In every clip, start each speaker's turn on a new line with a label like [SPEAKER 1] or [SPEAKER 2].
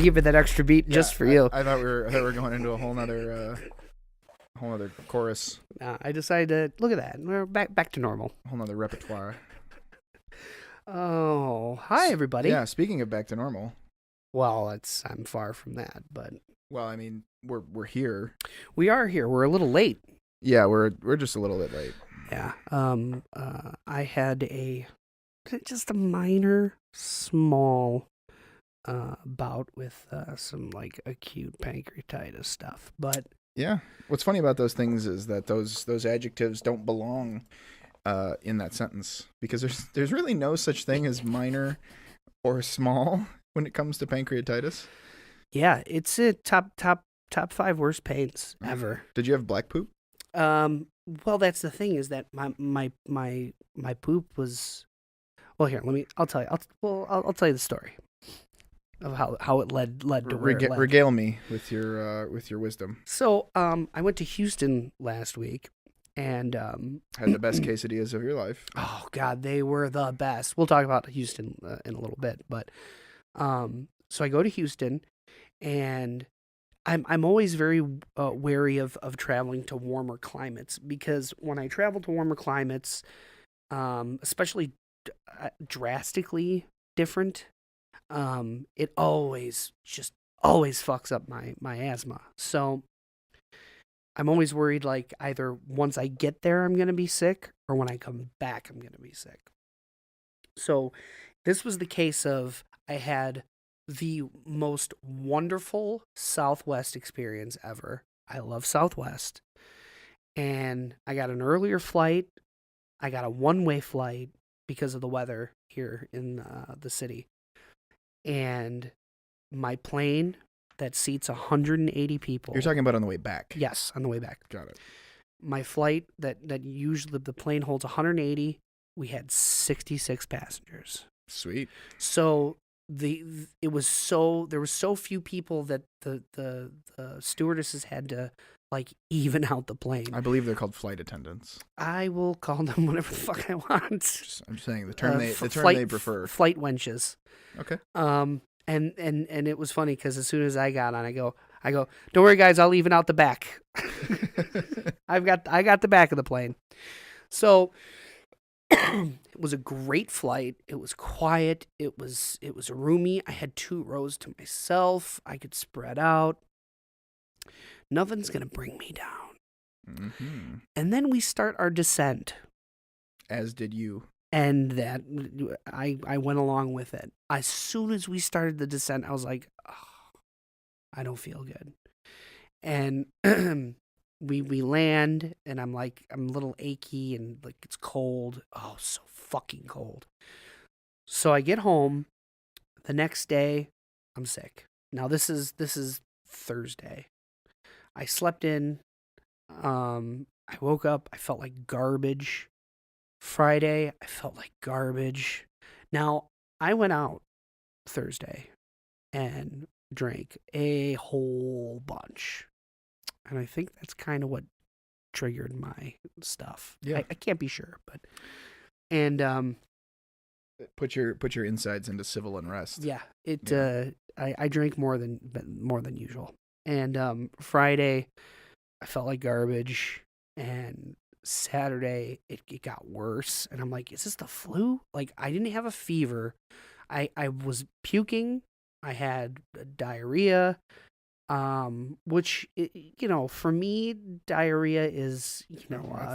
[SPEAKER 1] give it that extra beat just for you.
[SPEAKER 2] I thought we were going into a whole nother chorus,
[SPEAKER 1] I decided to look at that. We're back to normal.
[SPEAKER 2] a whole nother repertoire.
[SPEAKER 1] Oh, hi everybody.
[SPEAKER 2] Yeah, speaking of back to normal.
[SPEAKER 1] Well, I'm far from that, but
[SPEAKER 2] Well, I mean, we're here.
[SPEAKER 1] we are here. We're a little late.
[SPEAKER 2] Yeah, we're just a little bit late.
[SPEAKER 1] Yeah. I had just a minor, small bout with some like acute pancreatitis stuff, but
[SPEAKER 2] Yeah. What's funny about those things is that those adjectives don't belong in that sentence, because there's really no such thing as minor or small when it comes to pancreatitis.
[SPEAKER 1] yeah, it's a top 5 worst pains ever.
[SPEAKER 2] Did you have black poop?
[SPEAKER 1] Well, that's the thing, is that my poop was. Well, here, I'll tell you. I'll tell you the story of how it led to where it led.
[SPEAKER 2] Regale me with your wisdom.
[SPEAKER 1] So, I went to Houston last week, and
[SPEAKER 2] Had the best quesadillas of your life.
[SPEAKER 1] oh God, they were the best. We'll talk about Houston in a little bit, but so I go to Houston, and I'm always very wary of traveling to warmer climates, because when I travel to warmer climates, especially drastically different, it always fucks up my asthma. So I'm always worried, like, either once I get there I'm gonna be sick, or when I come back I'm gonna be sick. So this was the case of, I had the most wonderful Southwest experience ever. I love Southwest. And I got an earlier flight. I got a one-way flight because of the weather here in the city. And my plane that seats 180 people.
[SPEAKER 2] You're talking about on the way back.
[SPEAKER 1] Yes, on the way back.
[SPEAKER 2] Got it.
[SPEAKER 1] My flight that usually the plane holds 180, we had 66 passengers.
[SPEAKER 2] Sweet.
[SPEAKER 1] So there were so few people that the stewardesses had to like even out the plane.
[SPEAKER 2] I believe they're called flight attendants.
[SPEAKER 1] I will call them whatever the fuck I want.
[SPEAKER 2] I'm saying the term they prefer.
[SPEAKER 1] Flight wenches.
[SPEAKER 2] Okay.
[SPEAKER 1] And it was funny because as soon as I got on, I go, don't worry guys, I'll even out the back. I got the back of the plane. So it was a great flight. It was quiet. It was roomy. I had 2 rows to myself. I could spread out. Nothing's gonna bring me down.
[SPEAKER 2] Mm-hmm.
[SPEAKER 1] And then we start our descent.
[SPEAKER 2] As did you.
[SPEAKER 1] And that I went along with it. As soon as we started the descent, I was like, oh, I don't feel good. And we land, and I'm a little achy, and like it's cold. Oh, so fucking cold. So I get home. The next day, I'm sick. Now this is Thursday. I slept in. I woke up. I felt like garbage. Friday, I felt like garbage. Now, I went out Thursday and drank a whole bunch. And I think that's kind of what triggered my stuff.
[SPEAKER 2] Yeah.
[SPEAKER 1] I can't be sure, but and
[SPEAKER 2] Put your insides into civil unrest.
[SPEAKER 1] yeah,
[SPEAKER 2] Yeah.
[SPEAKER 1] I drank more than usual. And Friday, I felt like garbage, and Saturday it got worse, and I'm like, is this the flu? Like, I didn't have a fever. I was puking. I had diarrhea, which, for me, diarrhea is,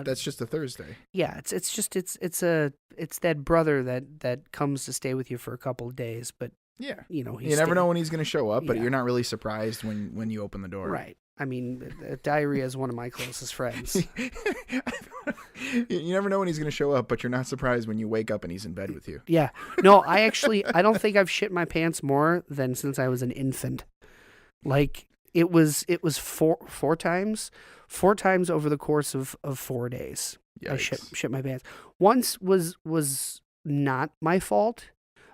[SPEAKER 2] That's just a Thursday.
[SPEAKER 1] yeah, it's that brother that comes to stay with you for a couple of days, but
[SPEAKER 2] Yeah.
[SPEAKER 1] you
[SPEAKER 2] never know when he's going to show up, but
[SPEAKER 1] Yeah.
[SPEAKER 2] you're not really surprised when you open the door.
[SPEAKER 1] right. I mean, diarrhea is one of my closest friends.
[SPEAKER 2] You never know when he's going to show up, but you're not surprised when you wake up and he's in bed with you.
[SPEAKER 1] Yeah. No, I don't think I've shit my pants more than since I was an infant. Like, it was four times over the course of 4 days.
[SPEAKER 2] Yikes.
[SPEAKER 1] I shit my pants. Once was not my fault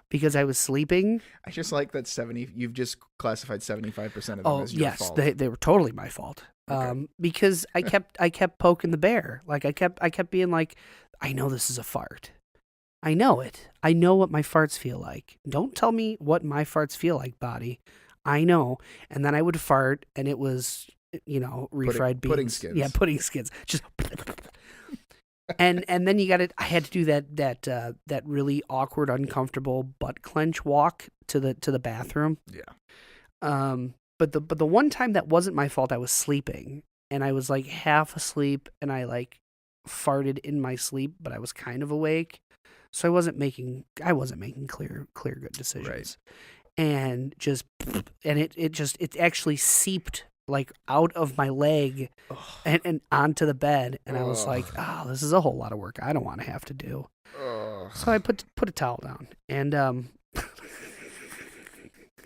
[SPEAKER 1] because I was sleeping.
[SPEAKER 2] I just like that you've just classified 75% of them as your fault.
[SPEAKER 1] They were totally my fault.
[SPEAKER 2] Okay.
[SPEAKER 1] Because I kept poking the bear. Like, I kept being like, I know this is a fart. I know it. I know what my farts feel like. Don't tell me what my farts feel like, body. I know. And then I would fart, and it was, refried beans.
[SPEAKER 2] Pudding skins.
[SPEAKER 1] Yeah, pudding skins. Just and then I had to do that really awkward, uncomfortable butt clench walk to the bathroom.
[SPEAKER 2] Yeah.
[SPEAKER 1] But the one time that wasn't my fault, I was sleeping, and I was like half asleep, and I like farted in my sleep, but I was kind of awake. So I wasn't making clear good decisions.
[SPEAKER 2] Right.
[SPEAKER 1] And it actually seeped like out of my leg and onto the bed, and I was like, oh, this is a whole lot of work I don't want to have to do. So I put a towel down, and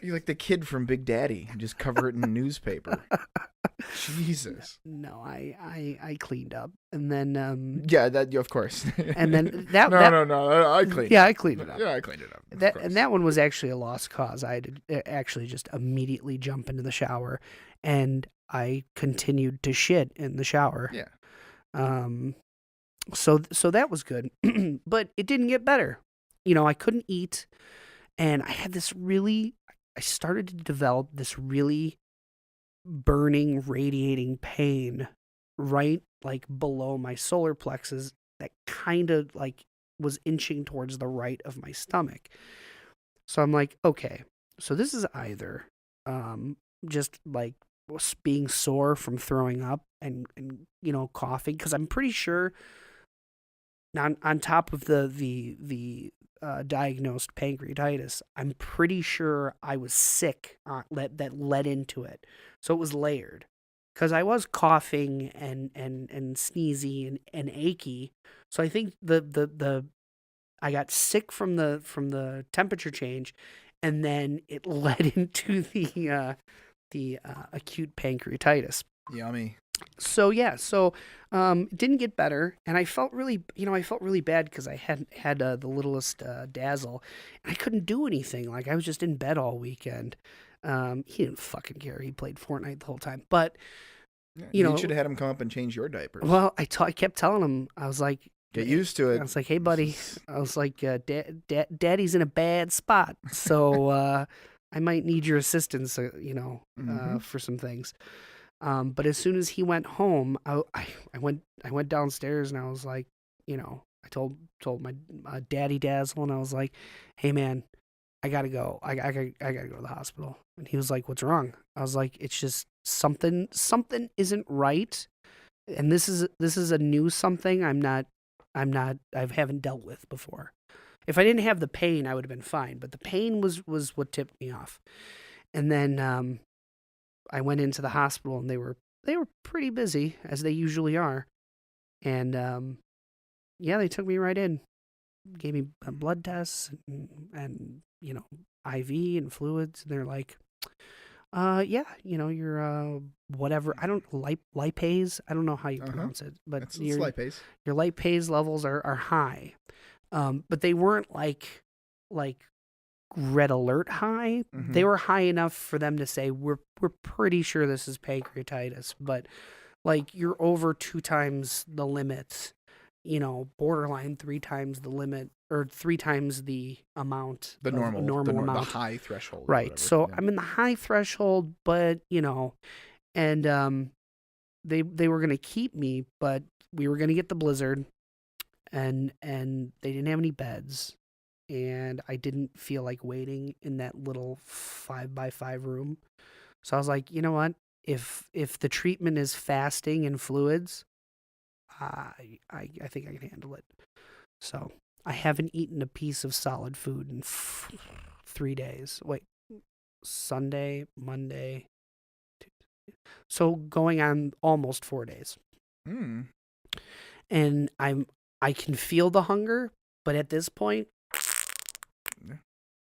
[SPEAKER 2] you're like the kid from Big Daddy. Just cover it in newspaper. Jesus.
[SPEAKER 1] No, I cleaned up, and then
[SPEAKER 2] yeah, that of course.
[SPEAKER 1] And then that
[SPEAKER 2] no, I cleaned.
[SPEAKER 1] Yeah, I cleaned it up.
[SPEAKER 2] Yeah, I cleaned it up.
[SPEAKER 1] That one was actually a lost cause. I had to actually just immediately jump into the shower, and I continued to shit in the shower.
[SPEAKER 2] Yeah.
[SPEAKER 1] So that was good, but it didn't get better. I couldn't eat, and I started to develop this really burning, radiating pain right like below my solar plexus that kind of like was inching towards the right of my stomach. So I'm like, okay, so this is either just like being sore from throwing up and coughing, because I'm pretty sure on top of the diagnosed pancreatitis, I'm pretty sure I was sick that led into it. So it was layered, because I was coughing and sneezy and achy. So I think I got sick from the temperature change, and then it led into the acute pancreatitis.
[SPEAKER 2] Yummy.
[SPEAKER 1] So it didn't get better, and I felt really bad because I had the littlest Dazzle, and I couldn't do anything. Like, I was just in bed all weekend. He didn't fucking care. He played Fortnite the whole time. But
[SPEAKER 2] you should have had him come up and change your diapers.
[SPEAKER 1] Well, I kept telling him. I was like,
[SPEAKER 2] get used to it.
[SPEAKER 1] I was like, hey buddy, I was like, Daddy's in a bad spot, so I might need your assistance, for some things. But as soon as he went home, I went downstairs, and I was like, I told my Daddy Dazzle, and I was like, hey man, I gotta go. I gotta go to the hospital. And he was like, what's wrong? I was like, it's just something isn't right, and this is a new something I haven't dealt with before. If I didn't have the pain, I would have been fine, but the pain was what tipped me off. And then I went into the hospital, and they were pretty busy, as they usually are. And they took me right in, gave me blood tests and IV and fluids. And they're like, you're whatever. I don't lipase. I don't know how you pronounce it, but
[SPEAKER 2] it's lipase.
[SPEAKER 1] Your lipase levels are high, but they weren't like red alert high.
[SPEAKER 2] Mm-hmm.
[SPEAKER 1] They were high enough for them to say we're pretty sure this is pancreatitis, but like you're over 2 times the limit, borderline 3 times the limit, or 3 times the amount,
[SPEAKER 2] the normal
[SPEAKER 1] amount,
[SPEAKER 2] the high threshold,
[SPEAKER 1] right? So yeah. I'm in the high threshold, but and they were gonna keep me, but we were gonna get the blizzard, and they didn't have any beds. And I didn't feel like waiting in that little 5x5 room. So I was like, you know what? If the treatment is fasting and fluids, I think I can handle it. So I haven't eaten a piece of solid food in 3 days. Wait, Sunday, Monday, Tuesday. So going on almost 4 days. And I can feel the hunger, but at this point,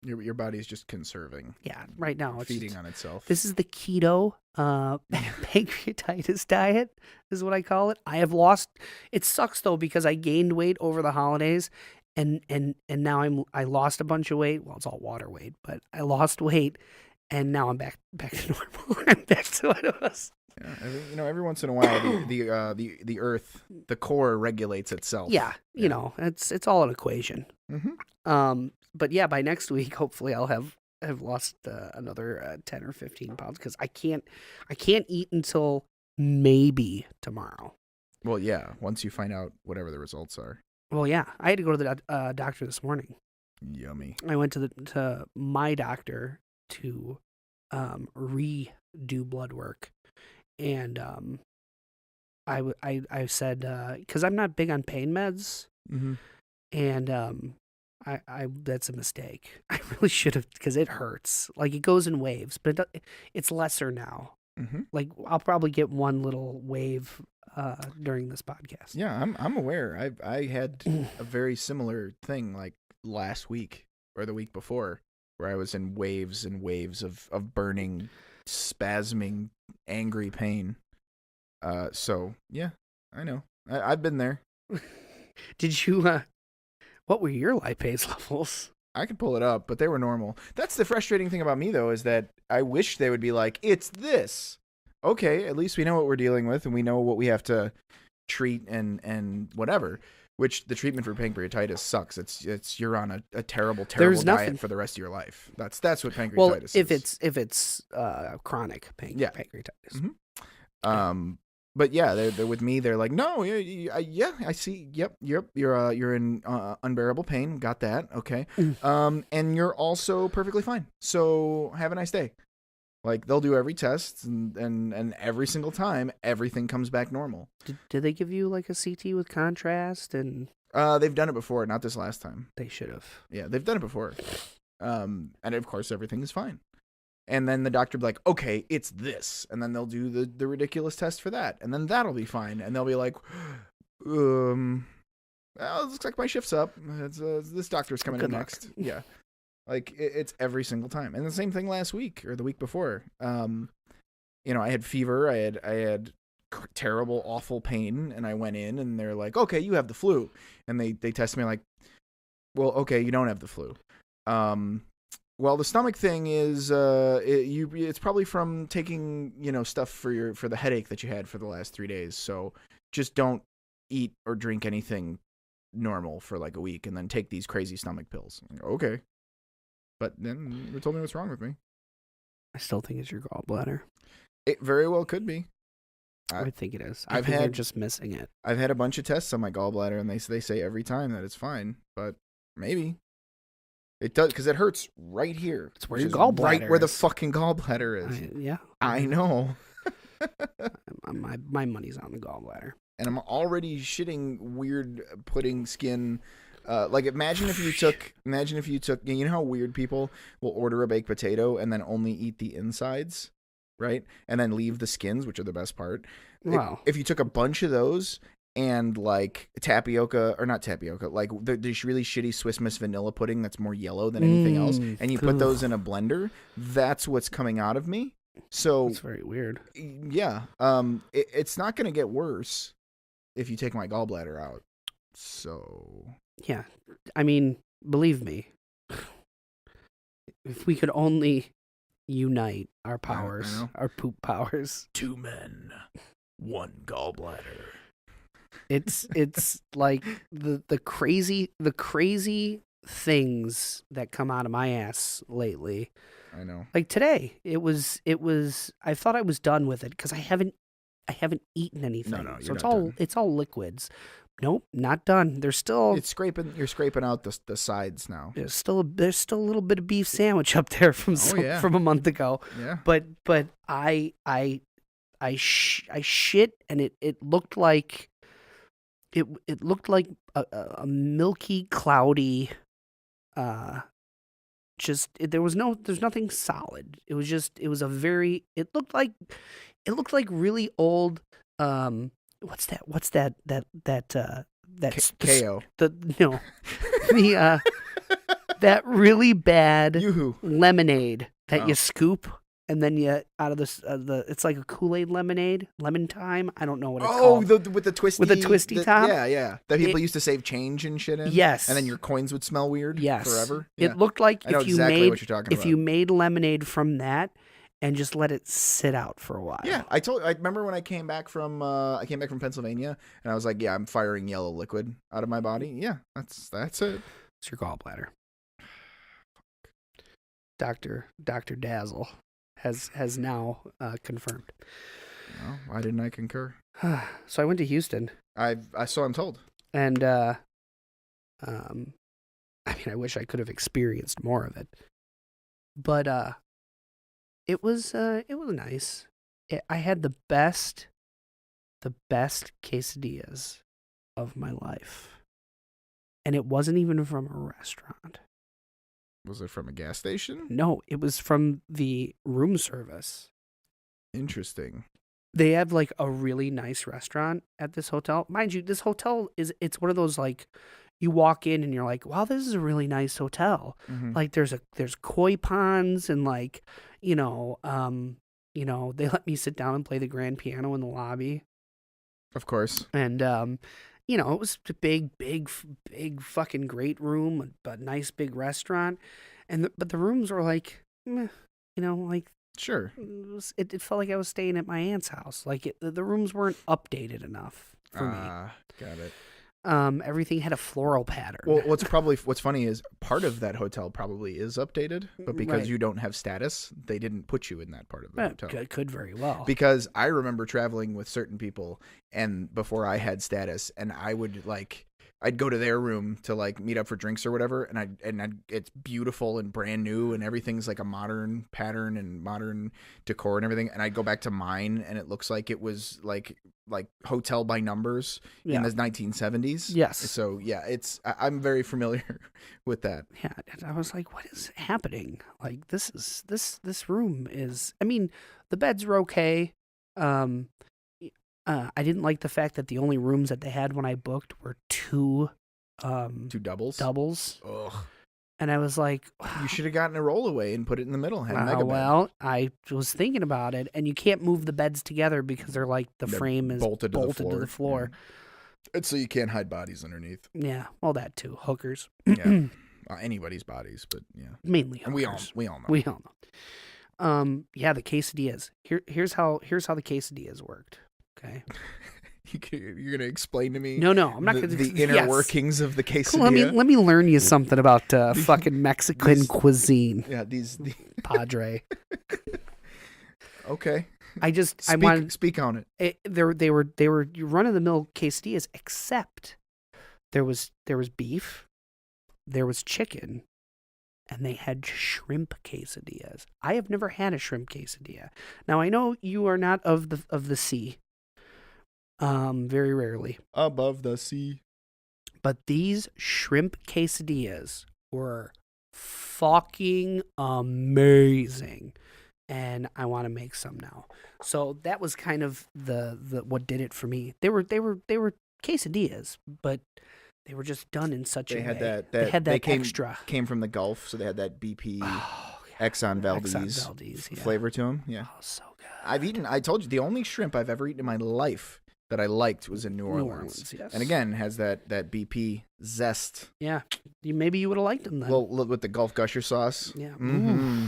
[SPEAKER 2] your body's just conserving.
[SPEAKER 1] Yeah, right now it's
[SPEAKER 2] feeding on itself.
[SPEAKER 1] This is the keto pancreatitis diet, is what I call it. I have lost. It sucks though, because I gained weight over the holidays, and now I lost a bunch of weight. Well, it's all water weight, but I lost weight, and now I'm back to normal. I'm back to what it was.
[SPEAKER 2] Yeah, every once in a while, the Earth, the core regulates itself.
[SPEAKER 1] Yeah, it's all an equation.
[SPEAKER 2] Mm-hmm.
[SPEAKER 1] But yeah, by next week, hopefully, I'll have have lost another 10 or 15 pounds because I can't eat until maybe tomorrow.
[SPEAKER 2] Well, yeah. Once you find out whatever the results are.
[SPEAKER 1] Well, yeah, I had to go to the doctor this morning.
[SPEAKER 2] Yummy.
[SPEAKER 1] I went to my doctor to redo blood work, and I said because I'm not big on pain meds,
[SPEAKER 2] Mm-hmm.
[SPEAKER 1] and I that's a mistake. I really should have because it hurts. Like it goes in waves, but it's lesser now.
[SPEAKER 2] Mm-hmm.
[SPEAKER 1] Like I'll probably get one little wave during this podcast.
[SPEAKER 2] Yeah, I'm aware. I had a very similar thing like last week or the week before, where I was in waves and waves of burning, spasming, angry pain. So yeah, I know. I've been there.
[SPEAKER 1] Did you? What were your lipase levels?
[SPEAKER 2] I could pull it up, but they were normal. That's the frustrating thing about me, though, is that I wish they would be like, it's this. Okay, at least we know what we're dealing with, and we know what we have to treat and whatever. Which the treatment for pancreatitis sucks. It's you're on a terrible
[SPEAKER 1] There's
[SPEAKER 2] diet
[SPEAKER 1] nothing-
[SPEAKER 2] for the rest of your life. That's what pancreatitis
[SPEAKER 1] Well,
[SPEAKER 2] is.
[SPEAKER 1] if it's chronic
[SPEAKER 2] Yeah.
[SPEAKER 1] pancreatitis.
[SPEAKER 2] Mhm. But yeah, they're with me. They're like, no, yeah, I see. Yep, you're in unbearable pain. Got that? Okay. And you're also perfectly fine. So have a nice day. Like they'll do every test, and every single time, everything comes back normal.
[SPEAKER 1] Did they give you like a CT with contrast? And
[SPEAKER 2] They've done it before, not this last time.
[SPEAKER 1] they should have.
[SPEAKER 2] Yeah, they've done it before. And of course, everything is fine. And then the doctor will be like, okay, it's this. And then they'll do the ridiculous test for that. And then that'll be fine. And they'll be like, well, it looks like my shift's up. This doctor's coming in
[SPEAKER 1] Good luck.
[SPEAKER 2] next. Yeah. Like, it's every single time. And the same thing last week or the week before. I had fever. I had terrible, awful pain. And I went in and they're like, okay, you have the flu. And they test me like, well, okay, you don't have the flu. Well, the stomach thing is, it's probably from taking, stuff for the headache that you had for the last 3 days. So just don't eat or drink anything normal for like a week, and then take these crazy stomach pills. Like, okay, but then they told me what's wrong with me.
[SPEAKER 1] I still think it's your gallbladder.
[SPEAKER 2] It very well could be.
[SPEAKER 1] I think it is.
[SPEAKER 2] I've
[SPEAKER 1] think they're
[SPEAKER 2] had-
[SPEAKER 1] just missing it.
[SPEAKER 2] I've had a bunch of tests on my gallbladder, and they say every time that it's fine, but maybe. It does, because it hurts right here.
[SPEAKER 1] It's where
[SPEAKER 2] which
[SPEAKER 1] your
[SPEAKER 2] is
[SPEAKER 1] gallbladder
[SPEAKER 2] right where the
[SPEAKER 1] is.
[SPEAKER 2] fucking gallbladder is.
[SPEAKER 1] Yeah.
[SPEAKER 2] I know.
[SPEAKER 1] My money's on the gallbladder.
[SPEAKER 2] And I'm already shitting weird pudding skin. Like imagine if you took, you know how weird people will order a baked potato and then only eat the insides, right? And then leave the skins, which are the best part.
[SPEAKER 1] Wow.
[SPEAKER 2] If you took a bunch of those and like tapioca, or not tapioca, like the really shitty Swiss Miss vanilla pudding that's more yellow than anything else, and you put those in a blender, that's what's coming out of me. So
[SPEAKER 1] That's very weird.
[SPEAKER 2] yeah, it's not going to get worse if you take my gallbladder out. So
[SPEAKER 1] Yeah. I mean, believe me, if we could only unite our powers,
[SPEAKER 2] know.
[SPEAKER 1] our poop powers,
[SPEAKER 2] 2 men, 1 gallbladder.
[SPEAKER 1] it's like the crazy things that come out of my ass lately.
[SPEAKER 2] I know.
[SPEAKER 1] Like today, it was I thought I was done with it because I haven't eaten anything.
[SPEAKER 2] No,
[SPEAKER 1] so
[SPEAKER 2] you're
[SPEAKER 1] it's
[SPEAKER 2] not
[SPEAKER 1] all
[SPEAKER 2] done.
[SPEAKER 1] it's all liquids. Nope, not done. There's still
[SPEAKER 2] You're scraping out the sides now.
[SPEAKER 1] there's still a little bit of beef sandwich up there from
[SPEAKER 2] yeah.
[SPEAKER 1] from a month ago.
[SPEAKER 2] Yeah.
[SPEAKER 1] But I shit, and it looked like it looked like a milky, cloudy. There's nothing solid. It was it looked like really old. What's that that's
[SPEAKER 2] KO.
[SPEAKER 1] that really bad
[SPEAKER 2] Yoo-hoo.
[SPEAKER 1] lemonade that
[SPEAKER 2] Oh.
[SPEAKER 1] you scoop and then you out of it's like a Kool-Aid lemonade, lemon time. I don't know what it's
[SPEAKER 2] Oh,
[SPEAKER 1] called.
[SPEAKER 2] with the twisty.
[SPEAKER 1] With the twisty top?
[SPEAKER 2] Yeah. That people used to save change and shit in.
[SPEAKER 1] Yes.
[SPEAKER 2] And then your coins would smell weird.
[SPEAKER 1] Yes.
[SPEAKER 2] Forever. Yeah.
[SPEAKER 1] It looked like
[SPEAKER 2] I know
[SPEAKER 1] if you
[SPEAKER 2] exactly
[SPEAKER 1] made
[SPEAKER 2] what you're talking
[SPEAKER 1] if
[SPEAKER 2] about.
[SPEAKER 1] you made lemonade from that and just let it sit out for a while.
[SPEAKER 2] Yeah, I remember when I came back from Pennsylvania, and I was like, yeah, I'm firing yellow liquid out of my body. Yeah, that's it.
[SPEAKER 1] It's your gallbladder. Dr. Dazzle has now confirmed.
[SPEAKER 2] Well, why didn't I concur?
[SPEAKER 1] So I went to Houston,
[SPEAKER 2] I so I'm told.
[SPEAKER 1] and I mean, I wish I could have experienced more of it, but it was nice. I had the best quesadillas of my life, and it wasn't even from a restaurant.
[SPEAKER 2] Was it from a gas station?
[SPEAKER 1] No, it was from the room service.
[SPEAKER 2] Interesting.
[SPEAKER 1] They have like a really nice restaurant at this hotel. Mind you, this hotel it's one of those like you walk in and you're like, wow, this is a really nice hotel.
[SPEAKER 2] Mm-hmm.
[SPEAKER 1] Like there's koi ponds and like, they let me sit down and play the grand piano in the lobby.
[SPEAKER 2] Of course.
[SPEAKER 1] And it was a big fucking great room, but nice big restaurant. But the rooms were like, meh, like
[SPEAKER 2] Sure.
[SPEAKER 1] it felt like I was staying at my aunt's house. Like the rooms weren't updated enough for me.
[SPEAKER 2] Got it.
[SPEAKER 1] Everything had a floral pattern.
[SPEAKER 2] Well, what's funny is part of that hotel probably is updated, but because
[SPEAKER 1] Right.
[SPEAKER 2] you don't have status, they didn't put you in that part of the hotel.
[SPEAKER 1] Could very well.
[SPEAKER 2] Because I remember traveling with certain people, and before I had status, and I would I'd go to their room to like meet up for drinks or whatever, and it's beautiful and brand new, and everything's like a modern pattern and modern decor and everything. And I'd go back to mine, and it looks like it was like hotel by numbers in the 1970s.
[SPEAKER 1] Yes.
[SPEAKER 2] So yeah, I'm very familiar with that.
[SPEAKER 1] Yeah, and I was like, what is happening? Like this room is. I mean, the beds were okay. I didn't like the fact that the only rooms that they had when I booked were two
[SPEAKER 2] doubles.
[SPEAKER 1] Ugh. And I was like,
[SPEAKER 2] You should have gotten a rollaway and put it in the middle. Had a mega bed.
[SPEAKER 1] well, I was thinking about it, and you can't move the beds together because they're like they're frame is bolted to the floor.
[SPEAKER 2] Yeah. And so you can't hide bodies underneath.
[SPEAKER 1] Yeah, well, that too. Hookers.
[SPEAKER 2] Yeah, anybody's bodies, but yeah,
[SPEAKER 1] mainly hookers.
[SPEAKER 2] And we all know.
[SPEAKER 1] We all know. Yeah, the quesadillas. Here's how the quesadillas worked. Okay.
[SPEAKER 2] You're gonna explain to me?
[SPEAKER 1] No, I'm not gonna.
[SPEAKER 2] The inner workings of the quesadilla.
[SPEAKER 1] Let me learn you something about fucking Mexican cuisine.
[SPEAKER 2] Yeah,
[SPEAKER 1] Padre.
[SPEAKER 2] Okay.
[SPEAKER 1] I wanted
[SPEAKER 2] speak on it.
[SPEAKER 1] They were run of the mill quesadillas, except there was beef, there was chicken, and they had shrimp quesadillas. I have never had a shrimp quesadilla. Now I know you are not of the sea. Very rarely.
[SPEAKER 2] Above the sea.
[SPEAKER 1] But these shrimp quesadillas were fucking amazing. And I want to make some now. So that was kind of the what did it for me. They were quesadillas, but they were just done in such a way. They had that extra.
[SPEAKER 2] Came from the Gulf, so they had that BP Exxon Valdez flavor to them. Yeah.
[SPEAKER 1] Oh, so
[SPEAKER 2] good. I told you, the only shrimp I've ever eaten in my life that I liked was in New Orleans.
[SPEAKER 1] Yes.
[SPEAKER 2] And again, has that BP zest.
[SPEAKER 1] Yeah. Maybe you would have liked them then.
[SPEAKER 2] Well, with the Gulf Gusher sauce.
[SPEAKER 1] Yeah.
[SPEAKER 2] Mm-hmm.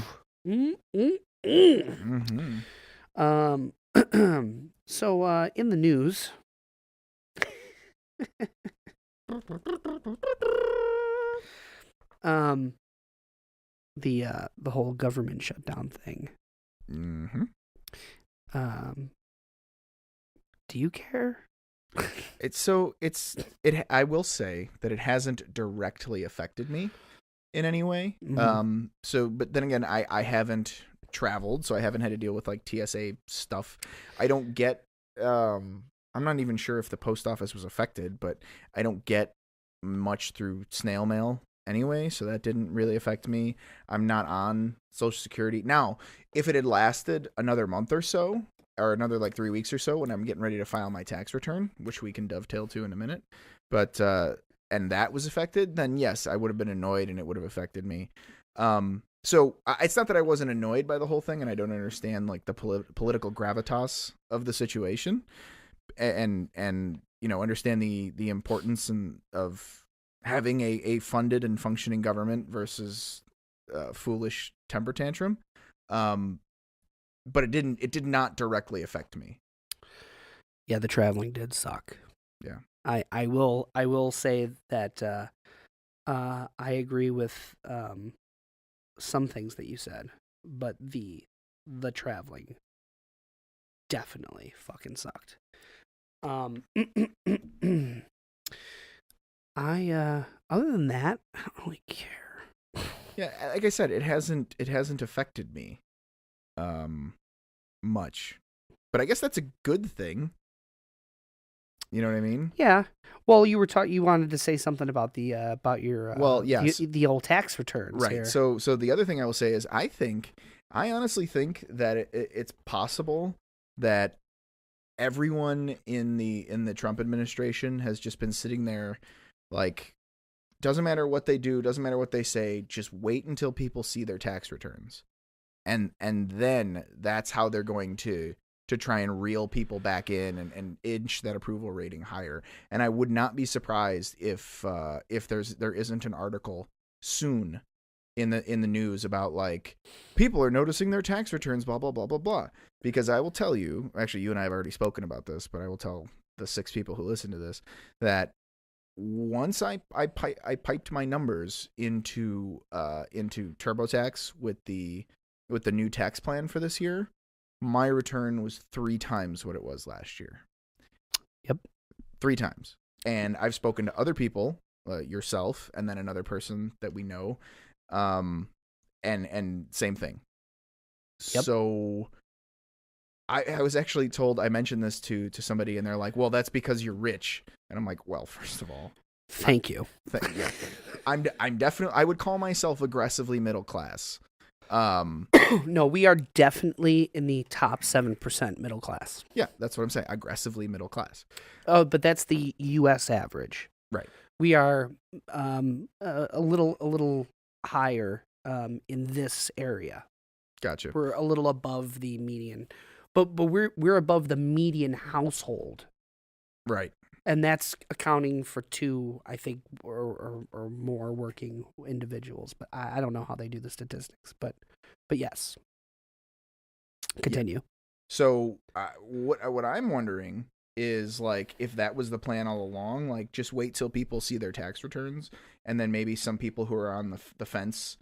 [SPEAKER 1] So in the news, the whole government shutdown thing.
[SPEAKER 2] Mm-hmm.
[SPEAKER 1] Do you care?
[SPEAKER 2] I will say that it hasn't directly affected me in any way.
[SPEAKER 1] Mm-hmm.
[SPEAKER 2] But then again, I haven't traveled, so I haven't had to deal with like TSA stuff. I don't get, I'm not even sure if the post office was affected, but I don't get much through snail mail anyway, so that didn't really affect me. I'm not on Social Security. Now, if it had lasted another month or so, or another like 3 weeks or so when I'm getting ready to file my tax return, which we can dovetail to in a minute, but and that was affected, then yes, I would have been annoyed and it would have affected me. So it's not that I wasn't annoyed by the whole thing, and I don't understand like the political gravitas of the situation, and understand the importance of having a funded and functioning government versus foolish temper tantrum. But it did not directly affect me.
[SPEAKER 1] Yeah, the traveling did suck.
[SPEAKER 2] Yeah.
[SPEAKER 1] I will say that I agree with some things that you said, but the traveling definitely fucking sucked. I other than that, I don't really care.
[SPEAKER 2] Yeah, like I said, it hasn't affected me much. But I guess that's a good thing. You know what I mean?
[SPEAKER 1] Yeah. Well, you wanted to say something about the about your
[SPEAKER 2] well, yes,
[SPEAKER 1] the old tax returns,
[SPEAKER 2] right.
[SPEAKER 1] here.
[SPEAKER 2] So the other thing I will say is I honestly think that it's possible that everyone in the Trump administration has just been sitting there like, doesn't matter what they do, doesn't matter what they say, just wait until people see their tax returns. And then that's how they're going to try and reel people back in and inch that approval rating higher. And I would not be surprised if there isn't an article soon in the news about like people are noticing their tax returns, blah blah blah blah blah. Because I will tell you, actually, you and I have already spoken about this, but I will tell the 6 people who listen to this that once I piped my numbers into TurboTax with the new tax plan for this year, my return was 3 times what it was last year.
[SPEAKER 1] Yep.
[SPEAKER 2] 3 times. And I've spoken to other people, yourself, and then another person that we know, and same thing.
[SPEAKER 1] Yep.
[SPEAKER 2] So I was actually told, I mentioned this to somebody, and they're like, well, that's because you're rich. And I'm like, well, first of all,
[SPEAKER 1] thank you.
[SPEAKER 2] Yeah. I'm definitely, I would call myself aggressively middle class.
[SPEAKER 1] No, we are definitely in the top 7% middle class.
[SPEAKER 2] Yeah, that's what I'm saying. Aggressively middle class.
[SPEAKER 1] Oh, but that's the U.S. average.
[SPEAKER 2] Right.
[SPEAKER 1] We are a little higher in this area.
[SPEAKER 2] Gotcha.
[SPEAKER 1] We're a little above the median, but we're above the median household.
[SPEAKER 2] Right.
[SPEAKER 1] And that's accounting for 2, I think, or more working individuals. But I don't know how they do the statistics. But yes. Continue.
[SPEAKER 2] Yeah. So what I'm wondering is, like, if that was the plan all along, like, just wait till people see their tax returns, and then maybe some people who are on the fence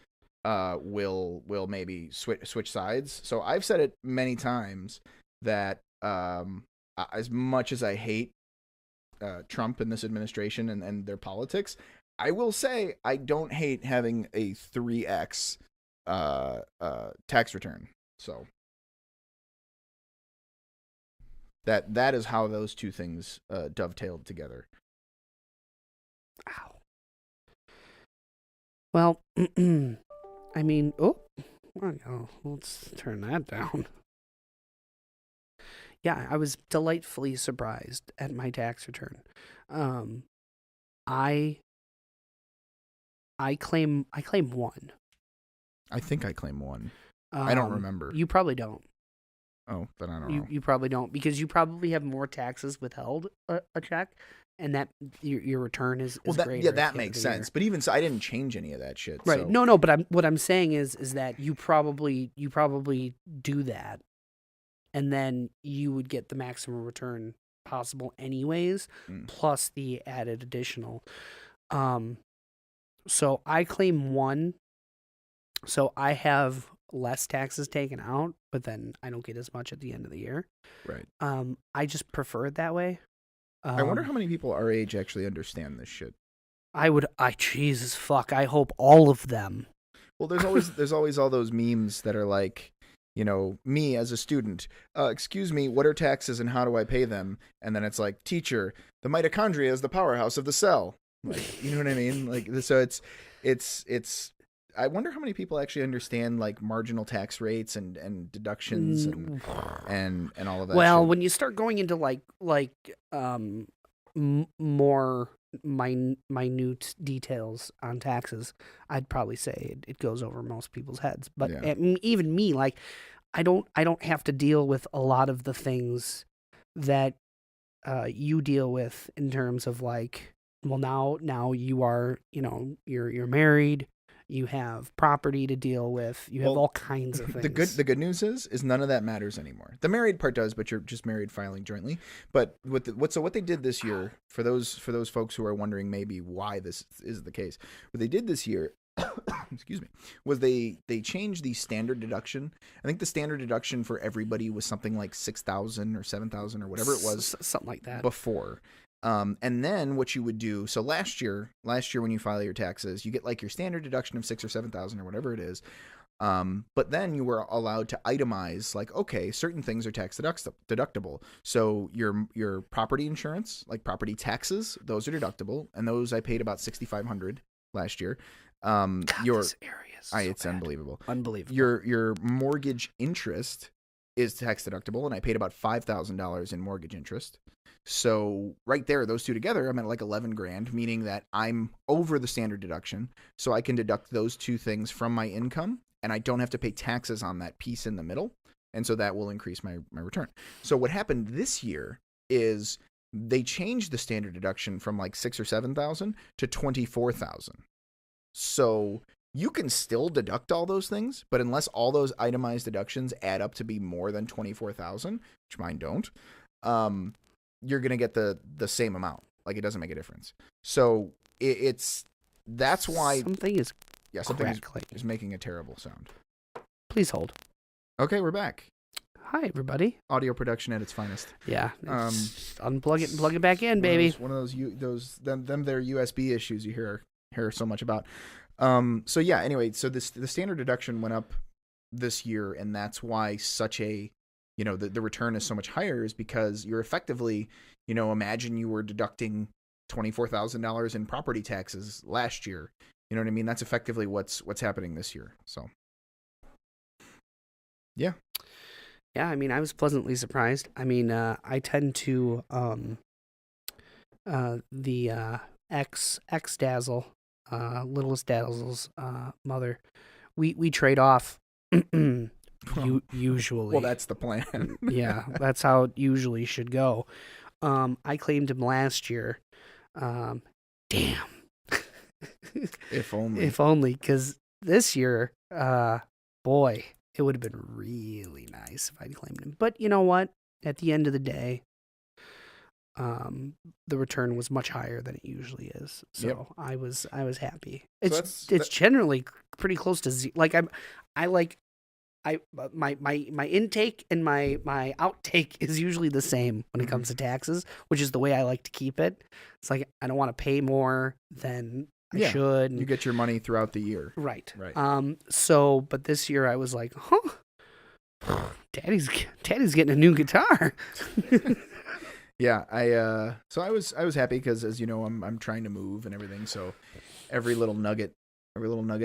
[SPEAKER 2] will maybe switch sides. So I've said it many times that as much as I hate Trump and this administration and their politics, I will say I don't hate having a 3x tax return. So that is how those two things dovetailed together.
[SPEAKER 1] Ow. Well, I mean, let's turn that down. Yeah, I was delightfully surprised at my tax return. I claim 1.
[SPEAKER 2] I think I claim 1. I don't remember.
[SPEAKER 1] You probably don't.
[SPEAKER 2] Oh, then I don't know.
[SPEAKER 1] You probably don't, because you probably have more taxes withheld a check, and that your return is greater.
[SPEAKER 2] Yeah, that makes sense. But even so, I didn't change any of that shit.
[SPEAKER 1] Right.
[SPEAKER 2] So.
[SPEAKER 1] No. But what I'm saying is that you probably do that, and then you would get the maximum return possible anyways, plus the added additional. So I claim 1. So I have less taxes taken out, but then I don't get as much at the end of the year.
[SPEAKER 2] Right.
[SPEAKER 1] I just prefer it that way.
[SPEAKER 2] I wonder how many people our age actually understand this shit.
[SPEAKER 1] Jesus fuck, I hope all of them.
[SPEAKER 2] Well, there's always all those memes that are like, you know, me as a student, excuse me, what are taxes and how do I pay them? And then it's like, teacher, the mitochondria is the powerhouse of the cell. Like, you know what I mean? Like, so it's I wonder how many people actually understand like marginal tax rates and deductions and all of that.
[SPEAKER 1] Well,
[SPEAKER 2] shit.
[SPEAKER 1] when you start going into like more minute details on taxes, I'd probably say it goes over most people's heads. But
[SPEAKER 2] Yeah.
[SPEAKER 1] Even me, like, I don't have to deal with a lot of the things that you deal with in terms of like, well, now you are, you know, you're married. You have property to deal with. You have all kinds of things.
[SPEAKER 2] The good news is none of that matters anymore. The married part does, but you're just married filing jointly. But what they did this year, for those folks who are wondering maybe why this is the case, what they did this year excuse me, was they changed the standard deduction. I think the standard deduction for everybody was something like 6,000 or 7,000 or whatever it was,
[SPEAKER 1] something like that
[SPEAKER 2] before. And then what you would do, so last year when you file your taxes, you get like your standard deduction of 6 or 7,000 or whatever it is. But then you were allowed to itemize, like, okay, certain things are tax deductible. So your property insurance, like property taxes, those are deductible, and those I paid about $6,500 last year.
[SPEAKER 1] God,
[SPEAKER 2] Your
[SPEAKER 1] this area is so
[SPEAKER 2] it's
[SPEAKER 1] bad.
[SPEAKER 2] unbelievable.
[SPEAKER 1] Unbelievable.
[SPEAKER 2] Your mortgage interest is tax deductible, and I paid about $5,000 in mortgage interest. So right there, those two together, I'm at like 11 grand, meaning that I'm over the standard deduction. So I can deduct those two things from my income, and I don't have to pay taxes on that piece in the middle. And so that will increase my return. So what happened this year is they changed the standard deduction from like 6 or 7,000 to 24,000. So you can still deduct all those things, but unless all those itemized deductions add up to be more than 24,000, which mine don't, you're going to get the same amount. Like, it doesn't make a difference. So that's why
[SPEAKER 1] something is
[SPEAKER 2] is making a terrible sound.
[SPEAKER 1] Please hold.
[SPEAKER 2] Okay, we're back.
[SPEAKER 1] Hi, everybody.
[SPEAKER 2] Audio production at its finest.
[SPEAKER 1] Yeah. Unplug it and plug it back in, baby.
[SPEAKER 2] One of those their USB issues you hear so much about. So yeah, anyway, so the standard deduction went up this year, and that's why such a, the return is so much higher, is because you're effectively, imagine you were deducting $24,000 in property taxes last year. You know what I mean? That's effectively what's happening this year. So yeah.
[SPEAKER 1] Yeah, I mean, I was pleasantly surprised. I mean, I tend to the X Dazzle, Littlest Dazzle's mother. We trade off usually.
[SPEAKER 2] Well, that's the plan.
[SPEAKER 1] Yeah, that's how it usually should go. I claimed him last year. Damn.
[SPEAKER 2] If only.
[SPEAKER 1] If only, because this year, boy, it would have been really nice if I'd claimed him. But you know what? At the end of the day, the return was much higher than it usually is. So yep. I was happy. It's generally pretty close to my intake and my outtake is usually the same when it comes to taxes, which is the way I like to keep it. It's like I don't want to pay more than I should.
[SPEAKER 2] You get your money throughout the year.
[SPEAKER 1] Right. So, but this year I was like, Daddy's getting a new guitar.
[SPEAKER 2] Yeah, so I was happy because, as you know, I'm trying to move and everything. So every little nugget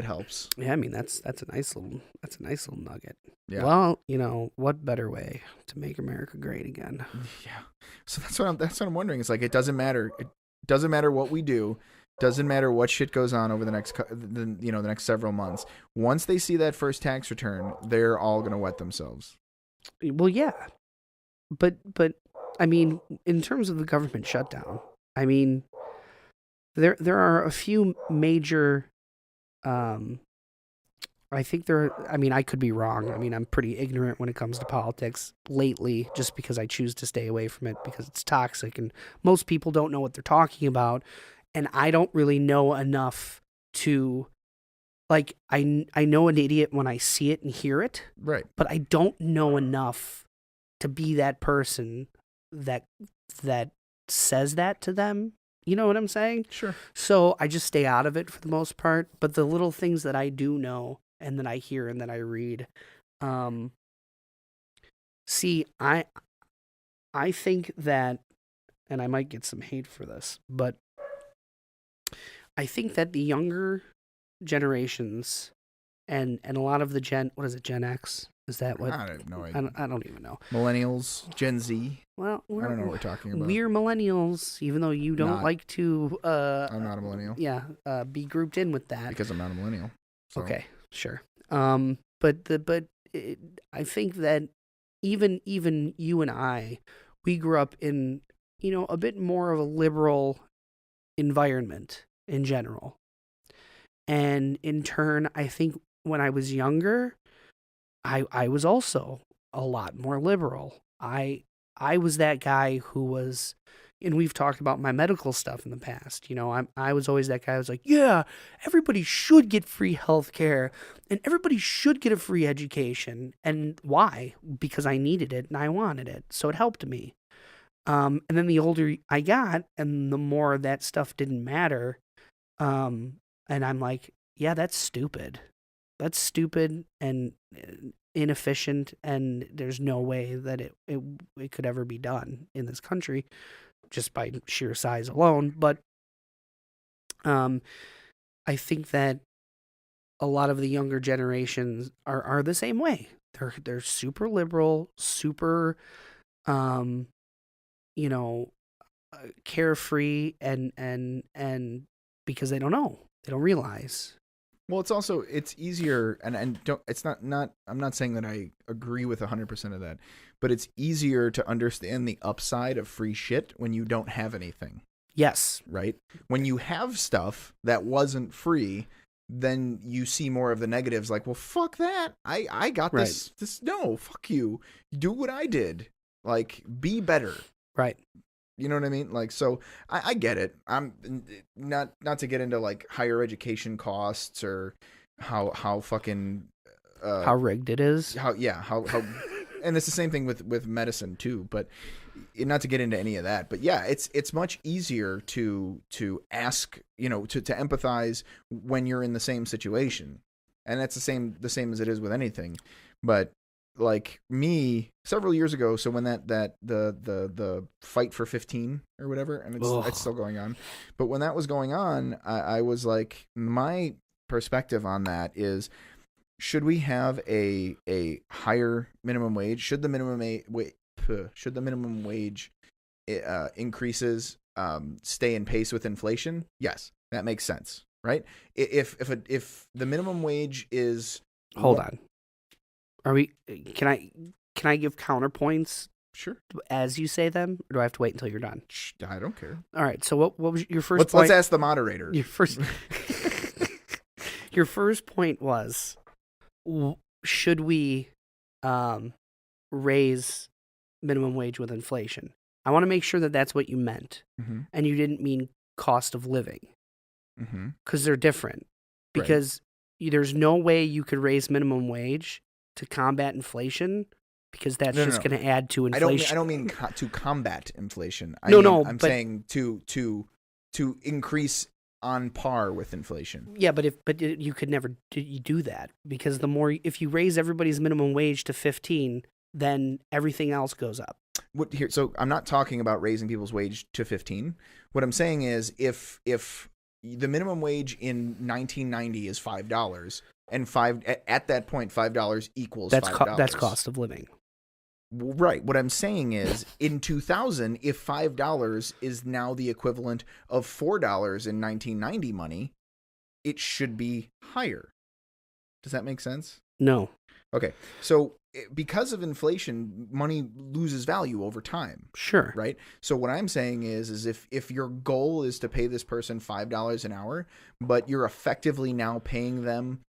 [SPEAKER 2] helps.
[SPEAKER 1] Yeah, I mean that's a nice little nugget.
[SPEAKER 2] Yeah.
[SPEAKER 1] Well, what better way to make America great again?
[SPEAKER 2] Yeah. So that's what I'm wondering. It's like it doesn't matter. It doesn't matter what we do. Doesn't matter what shit goes on over the next several months. Once they see that first tax return, they're all gonna wet themselves.
[SPEAKER 1] Well, yeah, but I mean, in terms of the government shutdown, I mean, there are a few major. I think I could be wrong. I mean, I'm pretty ignorant when it comes to politics lately, just because I choose to stay away from it because it's toxic and most people don't know what they're talking about. And I don't really know enough to, like, I know an idiot when I see it and hear it.
[SPEAKER 2] Right.
[SPEAKER 1] But I don't know enough to be that person that says that to them. You know what I'm saying?
[SPEAKER 2] Sure.
[SPEAKER 1] So I just stay out of it for the most part. But the little things that I do know and that I hear and that I read, see, I think that, and I might get some hate for this, but I think that the younger generations and a lot of the Gen X? Is that what?
[SPEAKER 2] I have no idea.
[SPEAKER 1] I don't even know.
[SPEAKER 2] Millennials, Gen Z.
[SPEAKER 1] Well,
[SPEAKER 2] I don't know what we're talking about.
[SPEAKER 1] We're millennials, even though you don't like to.
[SPEAKER 2] I'm not a millennial.
[SPEAKER 1] Yeah, be grouped in with that
[SPEAKER 2] because I'm not a millennial. So.
[SPEAKER 1] Okay, sure. I think that even you and I, we grew up in a bit more of a liberal environment in general, and in turn, I think when I was younger, I was also a lot more liberal. I was that guy who was, and we've talked about my medical stuff in the past. I was always that guy who was like, yeah, everybody should get free health care and everybody should get a free education. And why? Because I needed it and I wanted it. So it helped me. And then the older I got and the more that stuff didn't matter. And I'm like, yeah, that's stupid. That's stupid and inefficient, and there's no way that it could ever be done in this country just by sheer size alone. But I think that a lot of the younger generations are the same way. They're super liberal, super carefree, and because they don't know, they don't realize.
[SPEAKER 2] Well, it's easier, and don't, it's not, I'm not saying that I agree with 100% of that, but it's easier to understand the upside of free shit when you don't have anything.
[SPEAKER 1] Yes.
[SPEAKER 2] Right? When you have stuff that wasn't free, then you see more of the negatives, like, well, fuck that. I got this. Right. No, fuck you. Do what I did. Like, be better.
[SPEAKER 1] Right.
[SPEAKER 2] You know what I mean? Like, so I get it. I'm not to get into like higher education costs or how fucking
[SPEAKER 1] how rigged it is.
[SPEAKER 2] How and it's the same thing with medicine too. But not to get into any of that. But yeah, it's much easier to ask, to empathize when you're in the same situation, and that's the same as it is with anything. But like me, several years ago, so when the fight for 15 or whatever, and it's still going on, but when that was going on, I was like, my perspective on that is, should we have a higher minimum wage? Should the minimum wage increases stay in pace with inflation? Yes, that makes sense, right? If the minimum wage is
[SPEAKER 1] hold on. Can I give counterpoints?
[SPEAKER 2] Sure.
[SPEAKER 1] As you say them, or do I have to wait until you're done?
[SPEAKER 2] I don't care.
[SPEAKER 1] All right. So what was your first point?
[SPEAKER 2] Let's ask the moderator.
[SPEAKER 1] Your first point was, should we raise minimum wage with inflation? I want to make sure that that's what you meant. Mm-hmm. And you didn't mean cost of living. Mm-hmm. Because they're different. Because there's no way you could raise minimum wage to combat inflation, because that's just going to add to inflation.
[SPEAKER 2] I don't mean to combat inflation. I'm saying to increase on par with inflation.
[SPEAKER 1] Yeah, but you could never do that, because if you raise everybody's minimum wage to 15, then everything else goes up.
[SPEAKER 2] So I'm not talking about raising people's wage to 15. What I'm saying is, if the minimum wage in 1990 is $5, and at that point $5 equals $5.
[SPEAKER 1] That's cost of living.
[SPEAKER 2] Right. What I'm saying is, in 2000, if $5 is now the equivalent of $4 in 1990 money, it should be higher. Does that make sense?
[SPEAKER 1] No.
[SPEAKER 2] Okay. So because of inflation, money loses value over time.
[SPEAKER 1] Sure.
[SPEAKER 2] Right? So what I'm saying is if your goal is to pay this person $5 an hour, but you're effectively now paying them,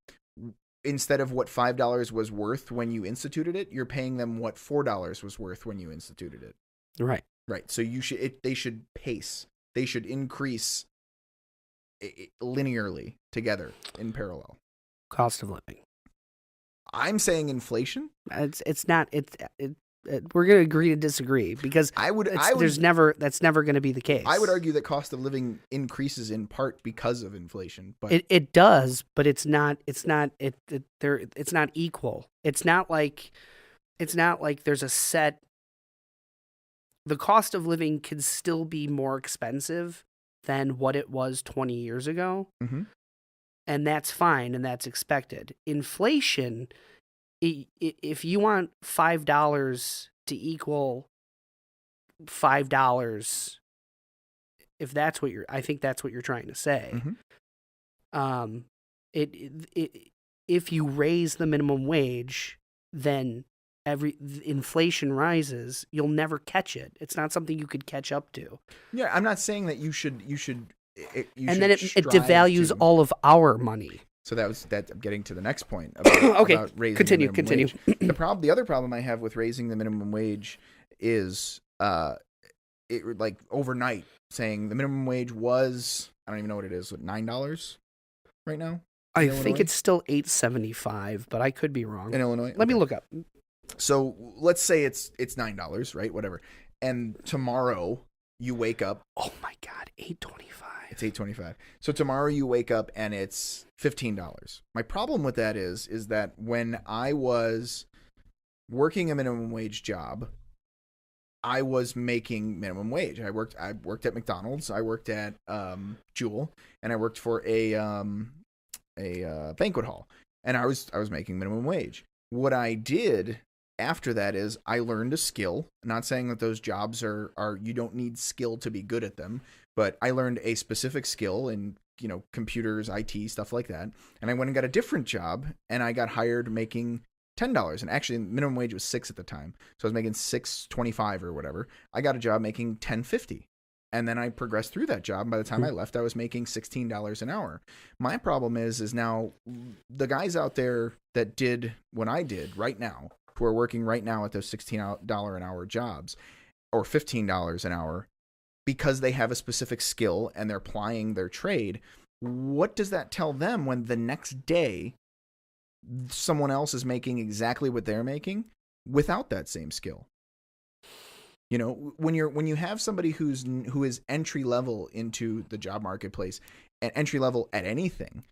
[SPEAKER 2] instead of what $5 was worth when you instituted it, you're paying them what $4 was worth when you instituted it.
[SPEAKER 1] Right.
[SPEAKER 2] Right. So they should pace. They should increase linearly together in parallel.
[SPEAKER 1] Cost of living.
[SPEAKER 2] I'm saying inflation.
[SPEAKER 1] It's not. We're going to agree to disagree, because that's never going to be the case.
[SPEAKER 2] I would argue that cost of living increases in part because of inflation, but
[SPEAKER 1] it does, but it's not equal. It's not like there's a set. The cost of living could still be more expensive than what it was 20 years ago. Mm-hmm. And that's fine, and that's expected. Inflation, if you want $5 to equal $5, I think that's what you're trying to say. Mm-hmm. If you raise the minimum wage, then inflation rises. You'll never catch it. It's not something you could catch up to.
[SPEAKER 2] Yeah, I'm not saying that you should.
[SPEAKER 1] And then it devalues all of our money.
[SPEAKER 2] So I'm getting to the next point about,
[SPEAKER 1] okay.
[SPEAKER 2] About raising
[SPEAKER 1] Continue.
[SPEAKER 2] the minimum wage. The other problem I have with raising the minimum wage is it like overnight saying the minimum wage was, I don't even know what it is, what, $9 right now
[SPEAKER 1] I
[SPEAKER 2] in
[SPEAKER 1] think
[SPEAKER 2] Illinois?
[SPEAKER 1] it's still $8.75, but I could be wrong.
[SPEAKER 2] In Illinois?
[SPEAKER 1] Let me
[SPEAKER 2] Okay.
[SPEAKER 1] look up.
[SPEAKER 2] So let's say it's $9, right? Whatever. And tomorrow you wake up.
[SPEAKER 1] Oh my God, $8.25.
[SPEAKER 2] It's $8.25. So tomorrow you wake up and it's $15. My problem with that is that when I was working a minimum wage job, I was making minimum wage. I worked at McDonald's, I worked at Jewel, and I worked for a banquet hall, and I was making minimum wage. What I did after that is I learned a skill. Not saying that those jobs are you don't need skill to be good at them, but I learned a specific skill in, computers, IT, stuff like that. And I went and got a different job, and I got hired making $10. And actually minimum wage was $6 at the time. So I was making $6.25 or whatever. I got a job making $10.50. And then I progressed through that job. By the time I left, I was making $16 an hour. My problem is now the guys out there that did what I did right now, who are working right now at those $16 an hour jobs or $15 an hour, because they have a specific skill and they're plying their trade, what does that tell them when the next day someone else is making exactly what they're making without that same skill? When you have somebody who is entry level into the job marketplace and entry level at anything,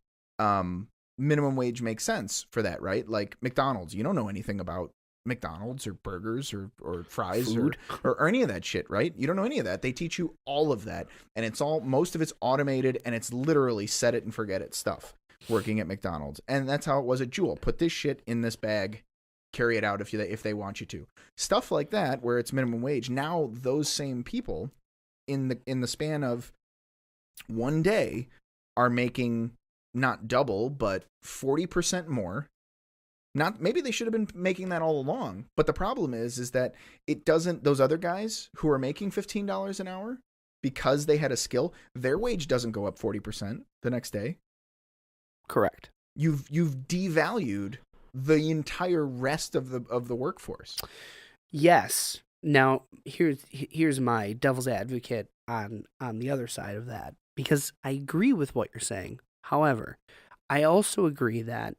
[SPEAKER 2] minimum wage makes sense for that, right? Like McDonald's, you don't know anything about McDonald's or burgers or fries or any of that shit, right? You don't know any of that. They teach you all of that, and most of it's automated, and it's literally set it and forget it stuff working at McDonald's. And that's how it was at Jewel. Put this shit in this bag, carry it out if they want you to. Stuff like that where it's minimum wage. Now those same people in the span of one day are making not double but 40% more. Not maybe they should have been making that all along, but the problem is that it doesn't. Those other guys who are making $15 an hour because they had a skill, their wage doesn't go up 40% the next day.
[SPEAKER 1] Correct.
[SPEAKER 2] You've devalued the entire rest of the workforce.
[SPEAKER 1] Yes. Now, here's my devil's advocate on the other side of that, because I agree with what you're saying. However, I also agree that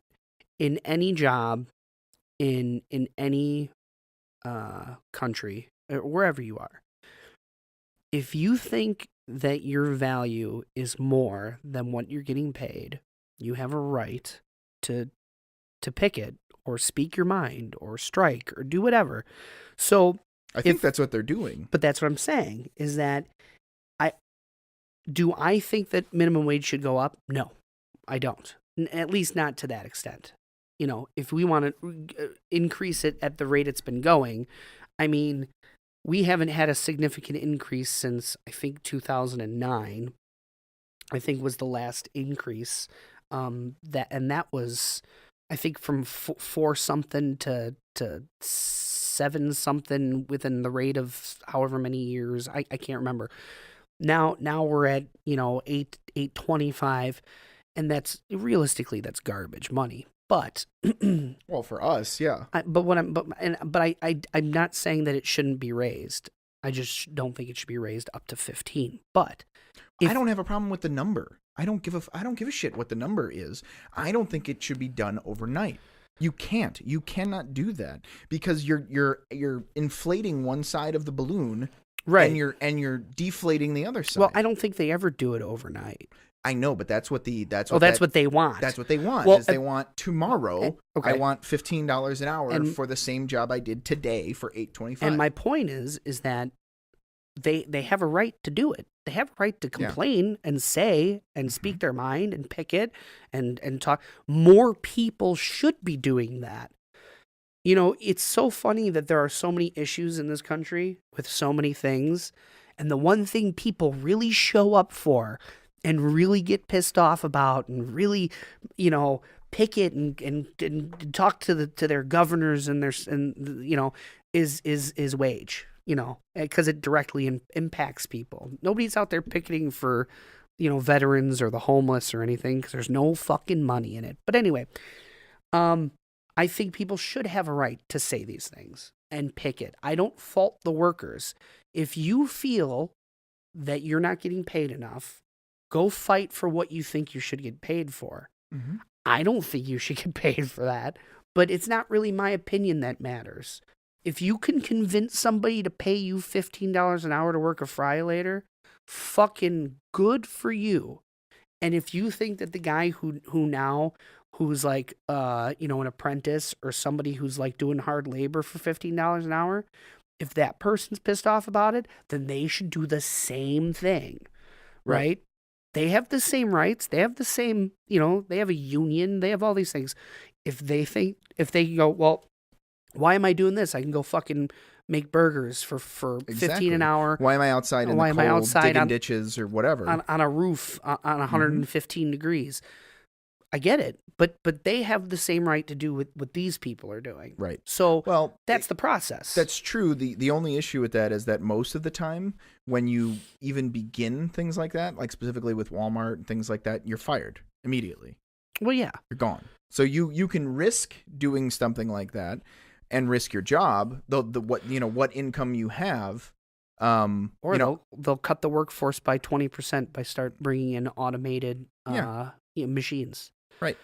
[SPEAKER 1] in any job, in any country, or wherever you are, if you think that your value is more than what you're getting paid, you have a right to picket or speak your mind or strike or do whatever. So
[SPEAKER 2] I think that's what they're doing.
[SPEAKER 1] But that's what I'm saying, is that I think that minimum wage should go up? No, I don't. At least not to that extent. If we want to increase it at the rate it's been going, I mean, we haven't had a significant increase since, I think, 2009. I think was the last increase. That was, I think, from 4 something to 7 something within the rate of however many years. I can't remember. Now we're at 8.25, and that's realistically that's garbage money. But
[SPEAKER 2] well, for us, yeah.
[SPEAKER 1] I'm not saying that it shouldn't be raised. I just don't think it should be raised up to 15. But
[SPEAKER 2] I don't have a problem with the number. I don't give a shit what the number is. I don't think it should be done overnight. You cannot do that, because you're inflating one side of the balloon,
[SPEAKER 1] right?
[SPEAKER 2] And you're deflating the other side.
[SPEAKER 1] Well, I don't think they ever do it overnight.
[SPEAKER 2] I know, but that's what they want.
[SPEAKER 1] That's what they want.
[SPEAKER 2] Well, they want tomorrow.
[SPEAKER 1] Okay.
[SPEAKER 2] I want $15 an hour for the same job I did today for $8.25.
[SPEAKER 1] And my point is that they have a right to do it. They have a right to complain and say and speak their mind and picket and talk. More people should be doing that. It's so funny that there are so many issues in this country with so many things, and the one thing people really show up for and really get pissed off about and really, picket and talk to their governors and is wage, because it directly impacts people. Nobody's out there picketing for, veterans or the homeless or anything, because there's no fucking money in it. But anyway, I think people should have a right to say these things. and picket. I don't fault the workers. If you feel that you're not getting paid enough, go fight for what you think you should get paid for.
[SPEAKER 2] Mm-hmm.
[SPEAKER 1] I don't think you should get paid for that, but it's not really my opinion that matters. If you can convince somebody to pay you $15 an hour to work a fry later, fucking good for you. And if you think that the guy who's like an apprentice or somebody who's like doing hard labor for $15 an hour, if that person's pissed off about it, then they should do the same thing. Right? They have the same rights. They have the same, they have a union. They have all these things. If they go, well, why am I doing this? I can go fucking make burgers for 15 an hour.
[SPEAKER 2] Why am I outside in the cold digging ditches or whatever?
[SPEAKER 1] On a roof on 115 degrees. I get it. But they have the same right to do what these people are doing.
[SPEAKER 2] Right.
[SPEAKER 1] So that's the process.
[SPEAKER 2] That's true. The only issue with that is that most of the time when you even begin things like that, like specifically with Walmart and things like that, you're fired immediately.
[SPEAKER 1] Well, yeah.
[SPEAKER 2] You're gone. So you can risk doing something like that and risk your job, what income you have.
[SPEAKER 1] Or they'll cut the workforce by 20% by start bringing in automated machines.
[SPEAKER 2] Right.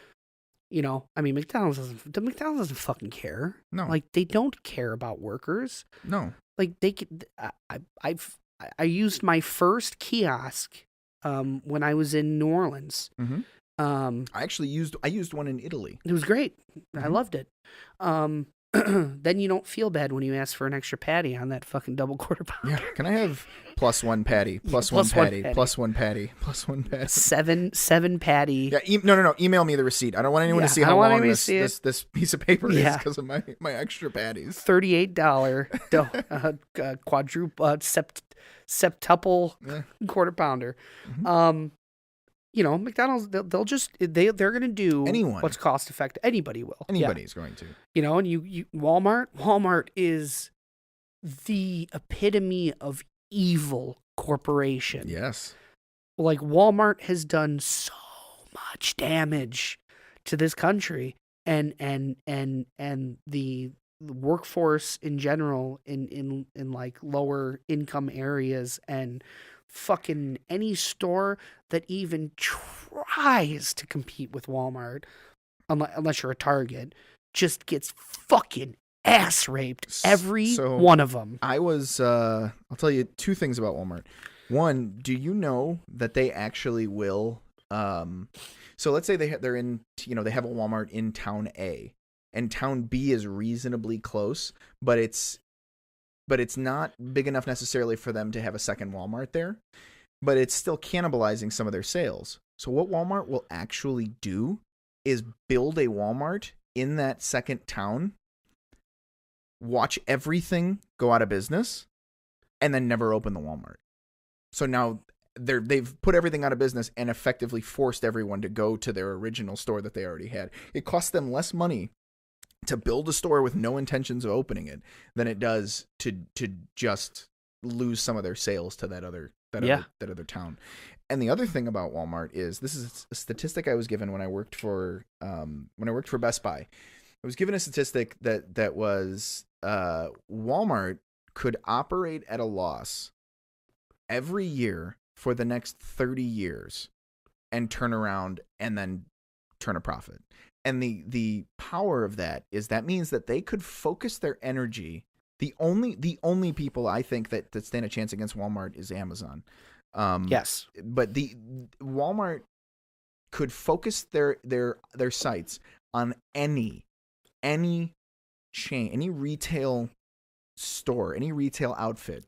[SPEAKER 1] McDonald's doesn't fucking care.
[SPEAKER 2] No.
[SPEAKER 1] Like, they don't care about workers.
[SPEAKER 2] No.
[SPEAKER 1] Like, they could. I used my first kiosk when I was in New Orleans.
[SPEAKER 2] Mm-hmm. I used one in Italy.
[SPEAKER 1] It was great.
[SPEAKER 2] Mm-hmm.
[SPEAKER 1] I loved it. Then you don't feel bad when you ask for an extra patty on that fucking double quarter pounder.
[SPEAKER 2] Yeah. Can I have plus one patty, plus one patty, plus one patty, plus one patty?
[SPEAKER 1] Seven patty.
[SPEAKER 2] Yeah. No. Email me the receipt. I don't want anyone to see how long this piece of paper is because of my extra patties.
[SPEAKER 1] $38 quadruple septuple quarter pounder.
[SPEAKER 2] Mm-hmm.
[SPEAKER 1] McDonald's, they're going to do what's cost effective. Anybody will.
[SPEAKER 2] Anybody's going to.
[SPEAKER 1] And you Walmart is the epitome of evil corporation.
[SPEAKER 2] Yes.
[SPEAKER 1] Like, Walmart has done so much damage to this country and the workforce in general in like lower income areas, and fucking any store that even tries to compete with Walmart, unless you're a Target, just gets fucking ass raped. Every one of them.
[SPEAKER 2] I'll tell you two things about Walmart. One, do you know that they actually will? So let's say they're in, they have a Walmart in town A, and town B is reasonably close, but it's not big enough necessarily for them to have a second Walmart there, but it's still cannibalizing some of their sales. So what Walmart will actually do is build a Walmart in that second town, watch everything go out of business, and then never open the Walmart. So now they've put everything out of business and effectively forced everyone to go to their original store that they already had. It costs them less money to build a store with no intentions of opening it than it does to just lose some of their sales to that other town. And the other thing about Walmart is, this is a statistic I was given when I worked for Best Buy. I was given a statistic that was Walmart could operate at a loss every year for the next 30 years and turn around and then turn a profit. And the power of that means that they could focus their energy. The only people I think that stand a chance against Walmart is Amazon.
[SPEAKER 1] Yes,
[SPEAKER 2] but the Walmart could focus their sights on any chain, any retail store, any retail outfit,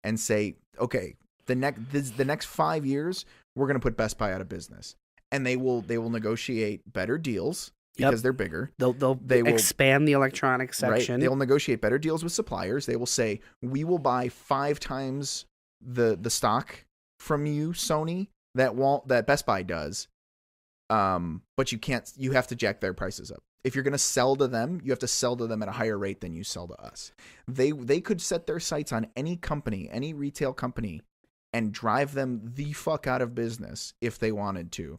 [SPEAKER 2] and say, okay, the next 5 years we're going to put Best Buy out of business, and they will negotiate better deals because they're bigger.
[SPEAKER 1] They will expand the electronics section.
[SPEAKER 2] Right. They will negotiate better deals with suppliers. They will say, we will buy 5 times the stock from you, Sony, that Best Buy does. But you have to jack their prices up. If you're going to sell to them, you have to sell to them at a higher rate than you sell to us. They could set their sights on any company, any retail company, and drive them the fuck out of business if they wanted to,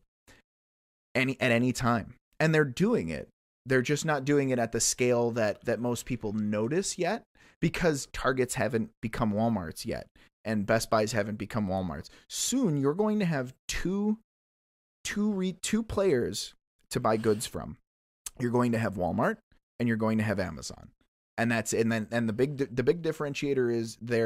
[SPEAKER 2] at any time. And they're doing it they're just not doing it at the scale that most people notice yet, because Targets haven't become Walmarts yet, and Best Buys haven't become Walmarts. Soon, you're going to have two players to buy goods from. You're going to have Walmart and you're going to have Amazon, and that's and the big differentiator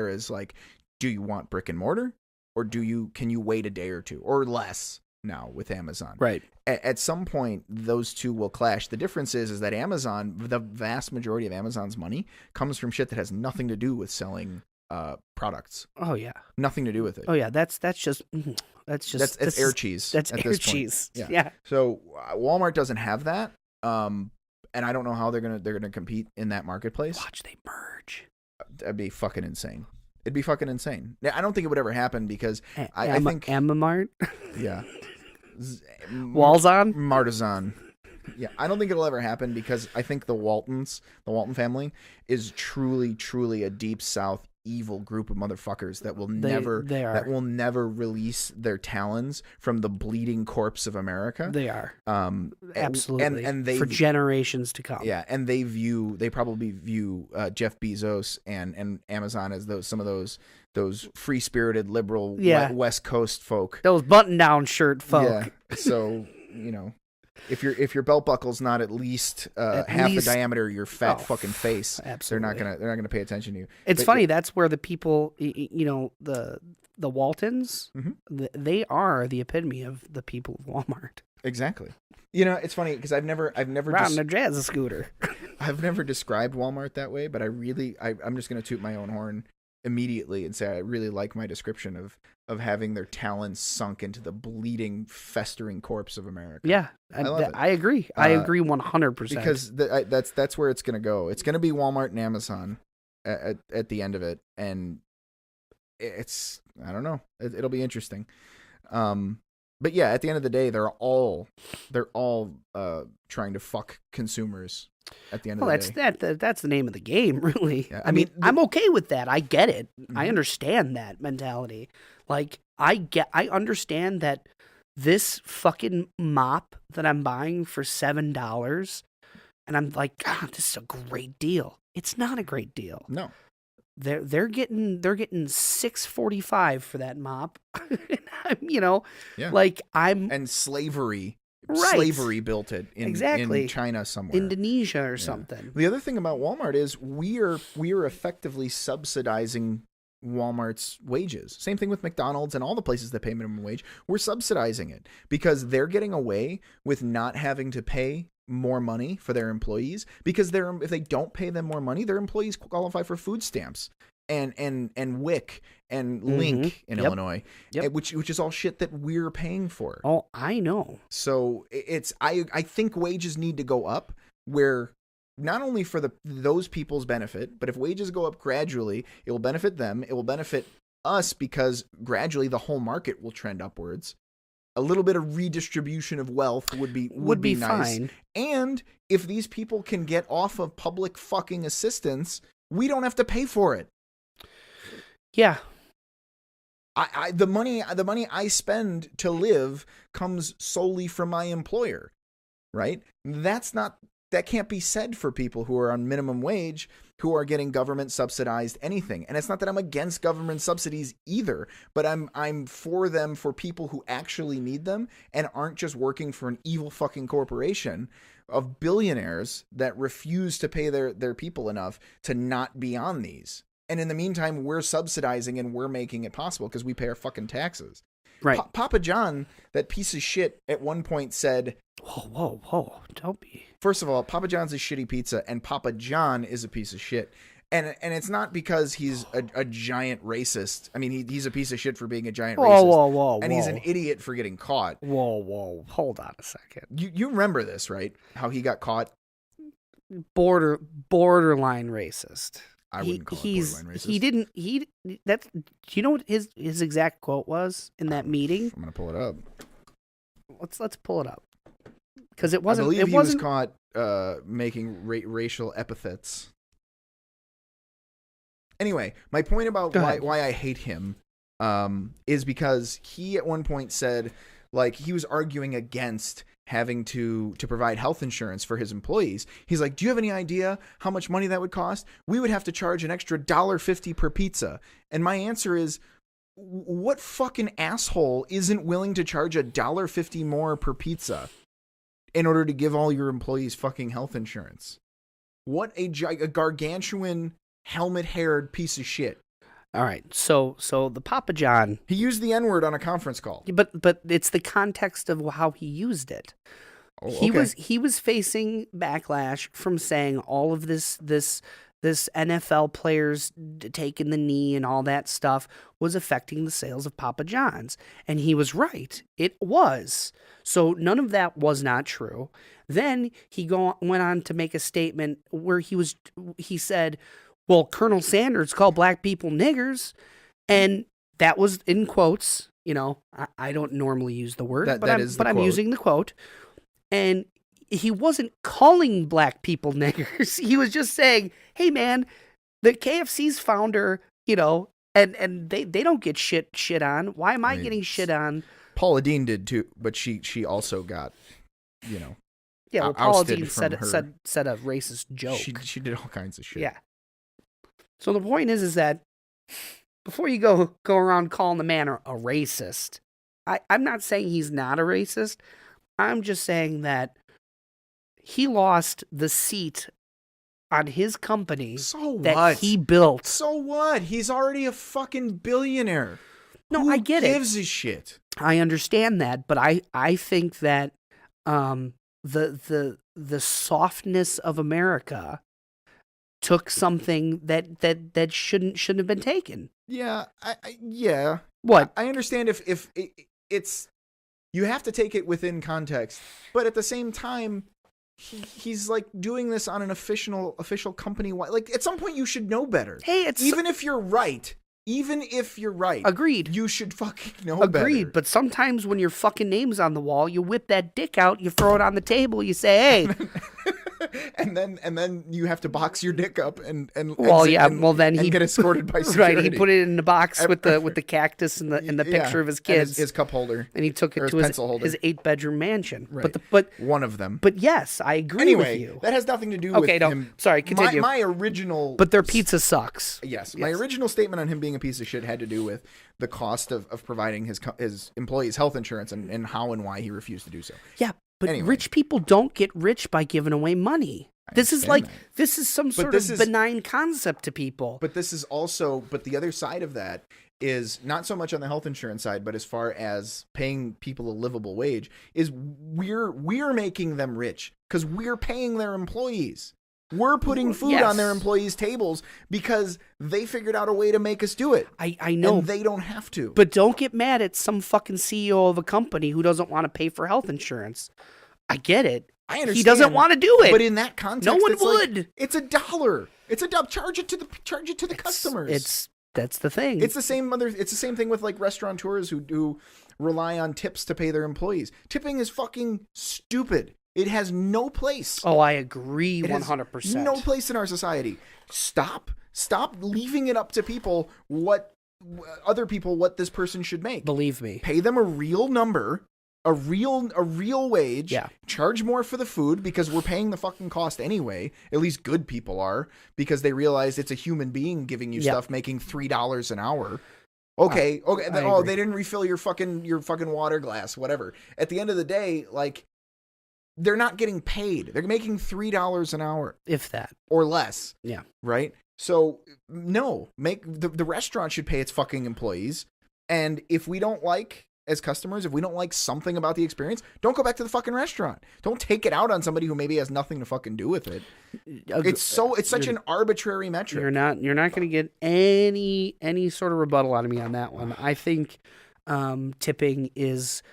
[SPEAKER 2] is like, do you want brick and mortar, or can you wait a day or two or less now with Amazon?
[SPEAKER 1] Right.
[SPEAKER 2] At some point, those two will clash. The difference is that Amazon, the vast majority of Amazon's money comes from shit that has nothing to do with selling products.
[SPEAKER 1] Oh yeah.
[SPEAKER 2] Nothing to do with it.
[SPEAKER 1] Oh yeah. That's
[SPEAKER 2] air cheese.
[SPEAKER 1] That's
[SPEAKER 2] at
[SPEAKER 1] air
[SPEAKER 2] this point.
[SPEAKER 1] cheese.
[SPEAKER 2] Yeah.
[SPEAKER 1] Yeah.
[SPEAKER 2] So Walmart doesn't have that. And I don't know how they're gonna compete in that marketplace.
[SPEAKER 1] Watch they merge.
[SPEAKER 2] That'd be fucking insane. It'd be fucking insane. Now, I don't think it would ever happen because I think
[SPEAKER 1] Amamart.
[SPEAKER 2] Yeah.
[SPEAKER 1] Walzon?
[SPEAKER 2] Martizan. Yeah, I don't think it'll ever happen because I think the Walton family is truly, truly a deep South evil group of motherfuckers that will never release their talons from the bleeding corpse of America.
[SPEAKER 1] They are.
[SPEAKER 2] Absolutely. And they,
[SPEAKER 1] for generations to come.
[SPEAKER 2] Yeah, and they probably view Jeff Bezos and Amazon as some of those free-spirited liberal West Coast folk.
[SPEAKER 1] Those button-down shirt folk.
[SPEAKER 2] Yeah. So, if your belt buckle's not at least half the diameter of your fat fucking face,
[SPEAKER 1] absolutely.
[SPEAKER 2] they're not gonna pay attention to you.
[SPEAKER 1] It's funny. That's where the people, the Waltons, they are the epitome of the people of Walmart.
[SPEAKER 2] Exactly. It's funny because I've never
[SPEAKER 1] riding a jazz scooter.
[SPEAKER 2] I've never described Walmart that way, but I'm just gonna toot my own horn immediately and say I really like my description of having their talons sunk into the bleeding, festering corpse of America.
[SPEAKER 1] Yeah, I agree. I agree 100%.
[SPEAKER 2] Because that's where it's going to go. It's going to be Walmart and Amazon at the end of it, and it's, I don't know. It'll be interesting. But yeah, at the end of the day, they're all trying to fuck consumers. At the end of the day,
[SPEAKER 1] that's the name of the game, really.
[SPEAKER 2] Yeah,
[SPEAKER 1] I mean, I'm okay with that. I get it. I understand that mentality. Like, I understand that this fucking mop that I'm buying for $7, and I'm like, God, this is a great deal. It's not a great deal.
[SPEAKER 2] No.
[SPEAKER 1] They're getting $6.45 for that mop. And slavery. Right.
[SPEAKER 2] Slavery built it in China somewhere.
[SPEAKER 1] Indonesia or something.
[SPEAKER 2] The other thing about Walmart is we are effectively subsidizing Walmart's wages. Same thing with McDonald's and all the places that pay minimum wage. We're subsidizing it because they're getting away with not having to pay more money for their employees, because if they don't pay them more money, their employees qualify for food stamps and WIC and Link in Illinois, which is all shit that we're paying for.
[SPEAKER 1] Oh, I know.
[SPEAKER 2] So I think wages need to go up, where not only for those people's benefit, but if wages go up gradually, it will benefit them. It will benefit us because gradually the whole market will trend upwards. A little bit of redistribution of wealth would be nice.
[SPEAKER 1] Fine. And
[SPEAKER 2] if these people can get off of public fucking assistance, we don't have to pay for it.
[SPEAKER 1] Yeah.
[SPEAKER 2] The money I spend to live comes solely from my employer, right? That can't be said for people who are on minimum wage, who are getting government subsidized anything. And it's not that I'm against government subsidies either, but I'm for them for people who actually need them and aren't just working for an evil fucking corporation of billionaires that refuse to pay their people enough to not be on these. And in the meantime, we're subsidizing and we're making it possible because we pay our fucking taxes.
[SPEAKER 1] Right.
[SPEAKER 2] Papa John, that piece of shit, at one point said,
[SPEAKER 1] Whoa, don't be.
[SPEAKER 2] First of all, Papa John's is shitty pizza, and Papa John is a piece of shit. And it's not because he's a giant racist. I mean, he's a piece of shit for being a giant racist.
[SPEAKER 1] Whoa.
[SPEAKER 2] And he's an idiot for getting caught.
[SPEAKER 1] Whoa. Hold on a second.
[SPEAKER 2] You remember this, right? How he got caught?
[SPEAKER 1] Borderline racist.
[SPEAKER 2] I wouldn't call it borderline racist.
[SPEAKER 1] Do you know what his exact quote was in that meeting?
[SPEAKER 2] I'm going to pull it up.
[SPEAKER 1] Let's pull it up. Because it wasn't.
[SPEAKER 2] I believe he was caught making racial epithets. Anyway, my point about why I hate him is because he at one point said, like, he was arguing against having to provide health insurance for his employees. He's like, do you have any idea how much money that would cost? We would have to charge an extra $1.50 per pizza. And my answer is, what fucking asshole isn't willing to charge $1.50 more per pizza in order to give all your employees fucking health insurance? What a gargantuan helmet-haired piece of shit.
[SPEAKER 1] All right, so the Papa John.
[SPEAKER 2] He used the N-word on a conference call.
[SPEAKER 1] But it's the context of how he used it.
[SPEAKER 2] Oh, okay.
[SPEAKER 1] He was facing backlash from saying all of this NFL players taking the knee and all that stuff was affecting the sales of Papa John's, and he was right. It was. So none of that was not true. Then he went on to make a statement where he said, well, Colonel Sanders called black people niggers, and that was in quotes. You know, I don't normally use the word, but I'm using the quote. And he wasn't calling black people niggers. He was just saying, hey, man, the KFC's founder, you know, and they don't get shit on. Why am I getting shit on?
[SPEAKER 2] Paula Deen did too, but she also got, you know.
[SPEAKER 1] Yeah, well, Paula Deen said a racist joke.
[SPEAKER 2] She did all kinds of shit.
[SPEAKER 1] Yeah. So the point is that before you go around calling the man a racist, I'm not saying he's not a racist. I'm just saying that he lost the seat on his company he built.
[SPEAKER 2] So what? He's already a fucking billionaire.
[SPEAKER 1] No,
[SPEAKER 2] Who
[SPEAKER 1] I get it.
[SPEAKER 2] Who gives a shit?
[SPEAKER 1] I understand that, but I think that the softness of America took something that shouldn't have been taken.
[SPEAKER 2] Yeah, yeah.
[SPEAKER 1] What?
[SPEAKER 2] I understand if it's, you have to take it within context, but at the same time, he's like doing this on an official company. Like at some point, you should know better.
[SPEAKER 1] Hey,
[SPEAKER 2] even if you're right.
[SPEAKER 1] Agreed.
[SPEAKER 2] You should fucking know
[SPEAKER 1] Agreed.
[SPEAKER 2] better.
[SPEAKER 1] But sometimes when your fucking name's on the wall, you whip that dick out, you throw it on the table, you say, hey.
[SPEAKER 2] and then you have to box your dick up and
[SPEAKER 1] then he
[SPEAKER 2] get escorted by security.
[SPEAKER 1] Right, he put it in the box with the cactus and the picture of his kids,
[SPEAKER 2] and his cup holder,
[SPEAKER 1] and he took it to his 8-bedroom mansion.
[SPEAKER 2] Right.
[SPEAKER 1] But
[SPEAKER 2] one of them.
[SPEAKER 1] But yes, I agree with you.
[SPEAKER 2] That has nothing to do with him.
[SPEAKER 1] Sorry, continue.
[SPEAKER 2] My original,
[SPEAKER 1] but their pizza sucks.
[SPEAKER 2] Yes, my original statement on him being a piece of shit had to do with the cost of providing his employees health insurance and how and why he refused to do so.
[SPEAKER 1] Yeah. But rich people don't get rich by giving away money. This is some sort of benign concept to people.
[SPEAKER 2] But this is also, the other side of that is not so much on the health insurance side, but as far as paying people a livable wage, is we're making them rich because we're paying their employees. We're putting food on their employees' tables because they figured out a way to make us do it.
[SPEAKER 1] I know.
[SPEAKER 2] And they don't have to.
[SPEAKER 1] But don't get mad at some fucking CEO of a company who doesn't want to pay for health insurance. I get it.
[SPEAKER 2] I understand.
[SPEAKER 1] He doesn't want to do it.
[SPEAKER 2] But in that context,
[SPEAKER 1] no one would.
[SPEAKER 2] Like, it's $1. It's $1. Charge it to the customers.
[SPEAKER 1] That's the thing.
[SPEAKER 2] It's the same thing with like restaurateurs who rely on tips to pay their employees. Tipping is fucking stupid. It has no place.
[SPEAKER 1] Oh, I agree 100%.
[SPEAKER 2] No place in our society. Stop leaving it up to people what this person should make.
[SPEAKER 1] Believe me.
[SPEAKER 2] Pay them a real number, a real wage.
[SPEAKER 1] Yeah.
[SPEAKER 2] Charge more for the food because we're paying the fucking cost anyway. At least good people are, because they realize it's a human being giving you stuff making $3 an hour. Okay. They didn't refill your fucking water glass, whatever. At the end of the day, like, they're not getting paid. They're making $3 an hour.
[SPEAKER 1] If that.
[SPEAKER 2] Or less.
[SPEAKER 1] Yeah.
[SPEAKER 2] Right? So, no. The restaurant should pay its fucking employees. And if we don't like, as customers, if we don't like something about the experience, don't go back to the fucking restaurant. Don't take it out on somebody who maybe has nothing to fucking do with it. It's such an arbitrary metric.
[SPEAKER 1] You're not going to get any sort of rebuttal out of me on that one. I think tipping is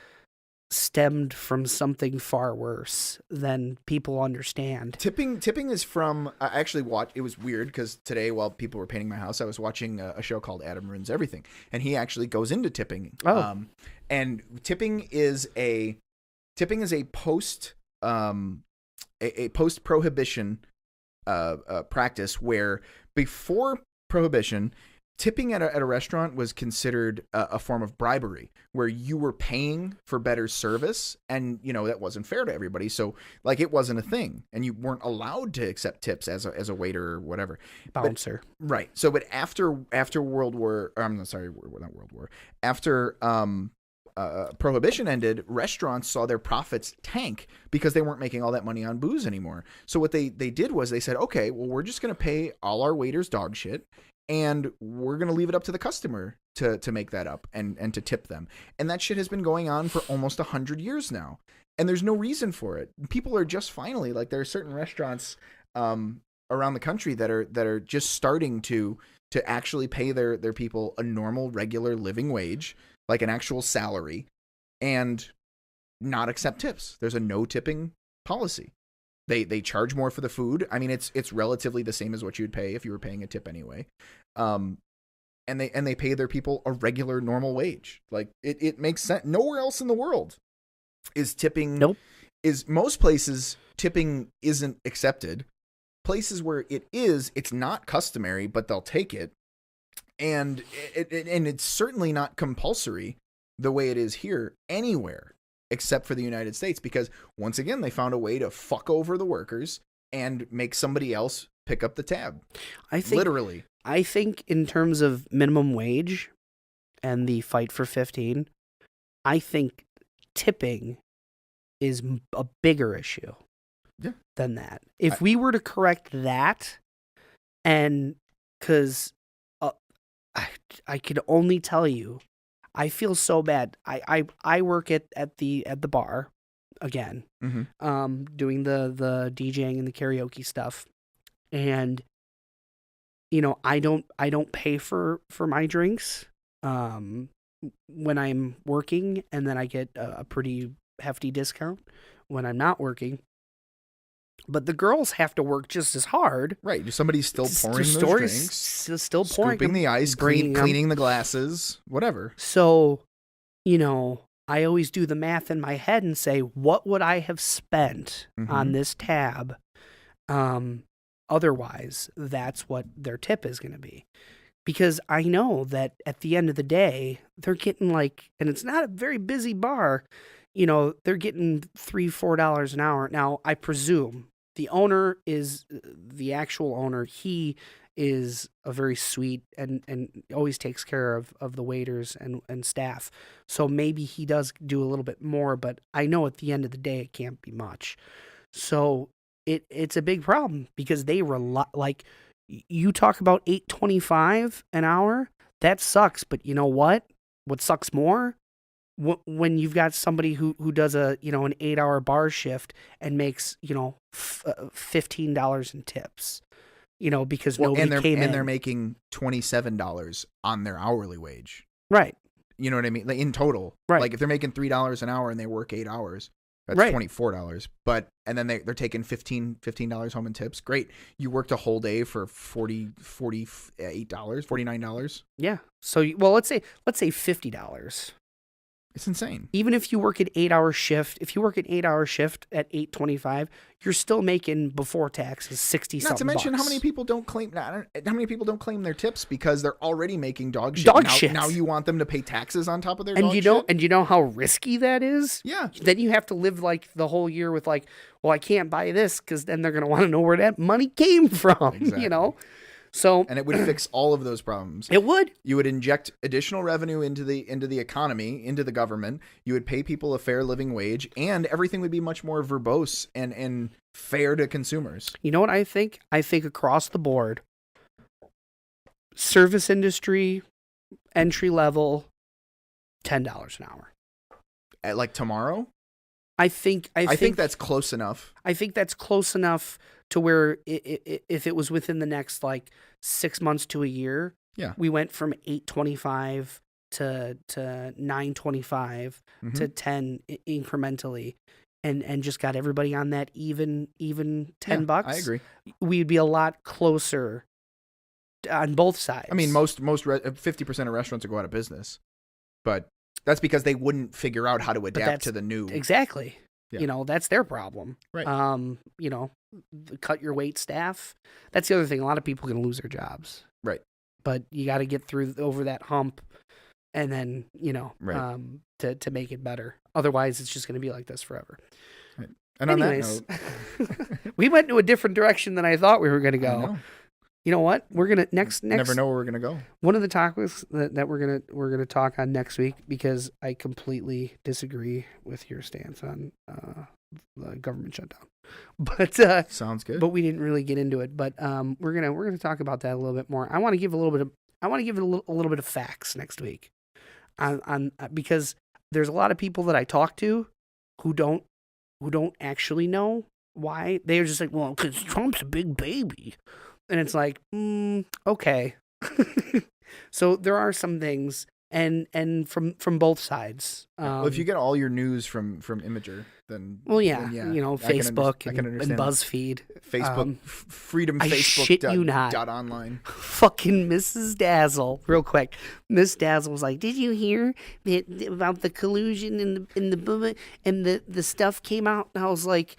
[SPEAKER 1] stemmed from something far worse than people understand.
[SPEAKER 2] Tipping is from, I actually watched, it was weird because today while people were painting my house, I was watching a show called Adam Ruins Everything, and he actually goes into tipping. And tipping is a post prohibition practice where before prohibition, tipping at a restaurant was considered a form of bribery, where you were paying for better service, and that wasn't fair to everybody. So like it wasn't a thing, and you weren't allowed to accept tips as a waiter or whatever.
[SPEAKER 1] Bouncer.
[SPEAKER 2] Right. So, but after World War, I'm sorry, not World War. After Prohibition ended, restaurants saw their profits tank because they weren't making all that money on booze anymore. So what they did was they said, okay, well, we're just going to pay all our waiters dog shit, and we're going to leave it up to the customer to make that up and to tip them. And that shit has been going on for almost 100 years now. And there's no reason for it. People are just finally, like, there are certain restaurants around the country that are just starting to actually pay their people a normal, regular living wage, like an actual salary, and not accept tips. There's a no tipping policy. They charge more for the food. I mean, it's relatively the same as what you'd pay if you were paying a tip anyway. And they pay their people a regular, normal wage. Like it makes sense. Nowhere else in the world is tipping.
[SPEAKER 1] Nope.
[SPEAKER 2] Most places tipping isn't accepted. Places where it is, it's not customary, but they'll take it. And it's certainly not compulsory the way it is here anywhere except for the United States, because once again, they found a way to fuck over the workers and make somebody else pick up the tab. Literally.
[SPEAKER 1] I think in terms of minimum wage and the fight for 15, I think tipping is a bigger issue than that. If we were to correct that, and because I could only tell you, I feel so bad. I work at the bar again, doing the DJing and the karaoke stuff, and I don't pay for my drinks when I'm working, and then I get a pretty hefty discount when I'm not working. But the girls have to work just as hard.
[SPEAKER 2] Right. Somebody's still pouring those drinks.
[SPEAKER 1] Still pouring.
[SPEAKER 2] Scooping the ice, cleaning the glasses, whatever.
[SPEAKER 1] So, I always do the math in my head and say, what would I have spent on this tab? Otherwise, that's what their tip is going to be. Because I know that at the end of the day, they're getting and it's not a very busy bar, they're getting $3-4 an hour. Now, I presume the owner is the actual owner. He is a very sweet and always takes care of the waiters and staff. So maybe he does do a little bit more, but I know at the end of the day, it can't be much. So it's a big problem because they rely, you talk about $8.25 an hour. That sucks. But you know what? What sucks more? When you've got somebody who does an 8-hour bar shift and makes $15 in tips, because nobody came in,
[SPEAKER 2] and they're making $27 on their hourly wage,
[SPEAKER 1] right?
[SPEAKER 2] You know what I mean? In total,
[SPEAKER 1] right?
[SPEAKER 2] Like if they're making $3 an hour and they work 8 hours, that's
[SPEAKER 1] right.
[SPEAKER 2] $24. But and then they're taking $15 home in tips. Great, you worked a whole day for $48, $49.
[SPEAKER 1] Yeah. So let's say $50.
[SPEAKER 2] It's insane.
[SPEAKER 1] Even if you work an 8-hour shift, at $8.25, you're still making before taxes $60-something.
[SPEAKER 2] Not to mention how many people don't claim their tips because they're already making dog shit. Now you want them to pay taxes on top of their dog shit?
[SPEAKER 1] And you know how risky that is?
[SPEAKER 2] Yeah.
[SPEAKER 1] Then you have to live the whole year with well, I can't buy this because then they're going to want to know where that money came from,
[SPEAKER 2] exactly.
[SPEAKER 1] So,
[SPEAKER 2] and it would fix all of those problems.
[SPEAKER 1] It would.
[SPEAKER 2] You would inject additional revenue into the economy, into the government. You would pay people a fair living wage, and everything would be much more verbose and fair to consumers. You know
[SPEAKER 1] what I think? I think across the board, service industry, entry level, $10 an hour.
[SPEAKER 2] At tomorrow?
[SPEAKER 1] I think
[SPEAKER 2] that's close enough.
[SPEAKER 1] I think that's close enough to where if it was within the next 6 months to a year, we went from $8.25 to $9.25 to $10 incrementally, and just got everybody on that even $10.
[SPEAKER 2] I agree.
[SPEAKER 1] We'd be a lot closer on both sides.
[SPEAKER 2] I mean, most 50% of restaurants would go out of business, but that's because they wouldn't figure out how to adapt to the new.
[SPEAKER 1] Exactly.
[SPEAKER 2] Yeah.
[SPEAKER 1] That's their problem.
[SPEAKER 2] Right.
[SPEAKER 1] Cut your wait staff. That's the other thing. A lot of people are going to lose their jobs.
[SPEAKER 2] Right.
[SPEAKER 1] but you got to get through over that hump, and then
[SPEAKER 2] Right.
[SPEAKER 1] to make it better. Otherwise, it's just going to be like this forever.
[SPEAKER 2] Right. And
[SPEAKER 1] Anyways,
[SPEAKER 2] on that note,
[SPEAKER 1] we went into a different direction than I thought we were going to
[SPEAKER 2] I
[SPEAKER 1] go.
[SPEAKER 2] know.
[SPEAKER 1] You know what? We're gonna next
[SPEAKER 2] Never know where we're gonna go.
[SPEAKER 1] one of the topics that we're gonna talk on next week, because I completely disagree with your stance on the government shutdown. But
[SPEAKER 2] Sounds good.
[SPEAKER 1] but we didn't really get into it. But we're gonna talk about that a little bit more. I want to give a little bit of facts next week, on because there's a lot of people that I talk to who don't actually know why. They're just like, well, because Trump's a big baby. And it's like, okay. So there are some things, and from both sides.
[SPEAKER 2] Well, if you get all your news from Imager, then
[SPEAKER 1] then Facebook
[SPEAKER 2] I can
[SPEAKER 1] and
[SPEAKER 2] understand
[SPEAKER 1] BuzzFeed,
[SPEAKER 2] Facebook, freedom
[SPEAKER 1] I
[SPEAKER 2] Facebook
[SPEAKER 1] shit you not.
[SPEAKER 2] dot online.
[SPEAKER 1] Fucking Mrs. Dazzle, real quick. Miss Dazzle was like, "Did you hear about the collusion and the stuff came out?" And I was like,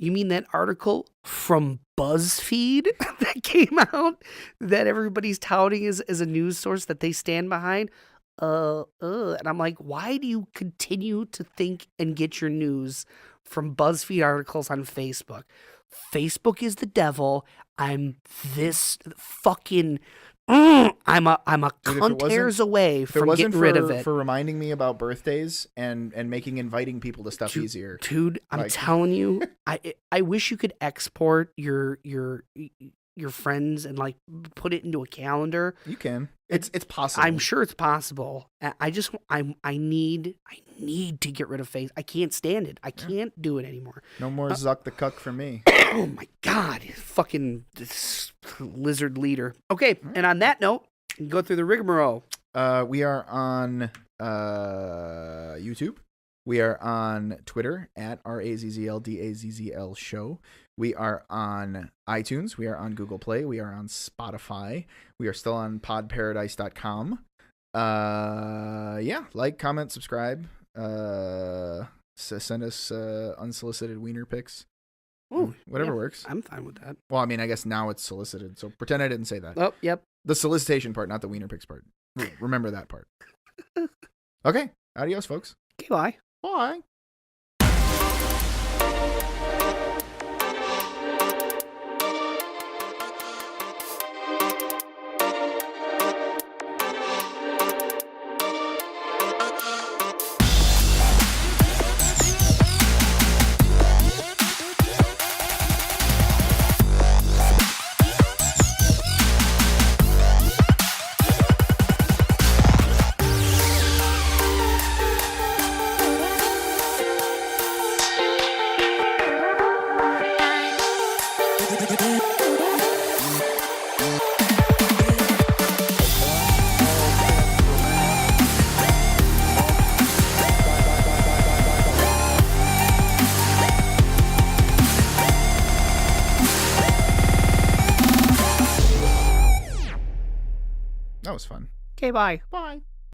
[SPEAKER 1] you mean that article from BuzzFeed that came out that everybody's touting as a news source that they stand behind? And I'm like, why do you continue to think and get your news from BuzzFeed articles on Facebook? Facebook is the devil. I'm this fucking. I'm a
[SPEAKER 2] Dude,
[SPEAKER 1] cunt hairs away from getting rid of it.
[SPEAKER 2] For reminding me about birthdays and making inviting people to stuff easier.
[SPEAKER 1] Dude, I'm telling you, I wish you could export your friends and like put it into a calendar.
[SPEAKER 2] You can. It's possible.
[SPEAKER 1] I'm sure it's possible. I need to get rid of Facebook. I can't stand it. I can't do it anymore.
[SPEAKER 2] No more Zuck the Cuck for me.
[SPEAKER 1] Oh my god, fucking this lizard leader. Okay, and on that note, go through the rigmarole.
[SPEAKER 2] We are on YouTube. We are on Twitter at RAZZLDAZZL show. We are on iTunes. We are on Google Play. We are on Spotify. We are still on podparadise.com. Like, comment, subscribe. Send us unsolicited wiener pics.
[SPEAKER 1] Ooh,
[SPEAKER 2] whatever works.
[SPEAKER 1] I'm fine with that.
[SPEAKER 2] Well, I mean, I guess now it's solicited, so pretend I didn't say that.
[SPEAKER 1] Oh, yep.
[SPEAKER 2] The solicitation part, not the wiener pics part. Remember that part. Okay. Adios, folks.
[SPEAKER 1] Okay, bye.
[SPEAKER 2] Bye. That was fun.
[SPEAKER 1] Okay, bye.
[SPEAKER 2] Bye.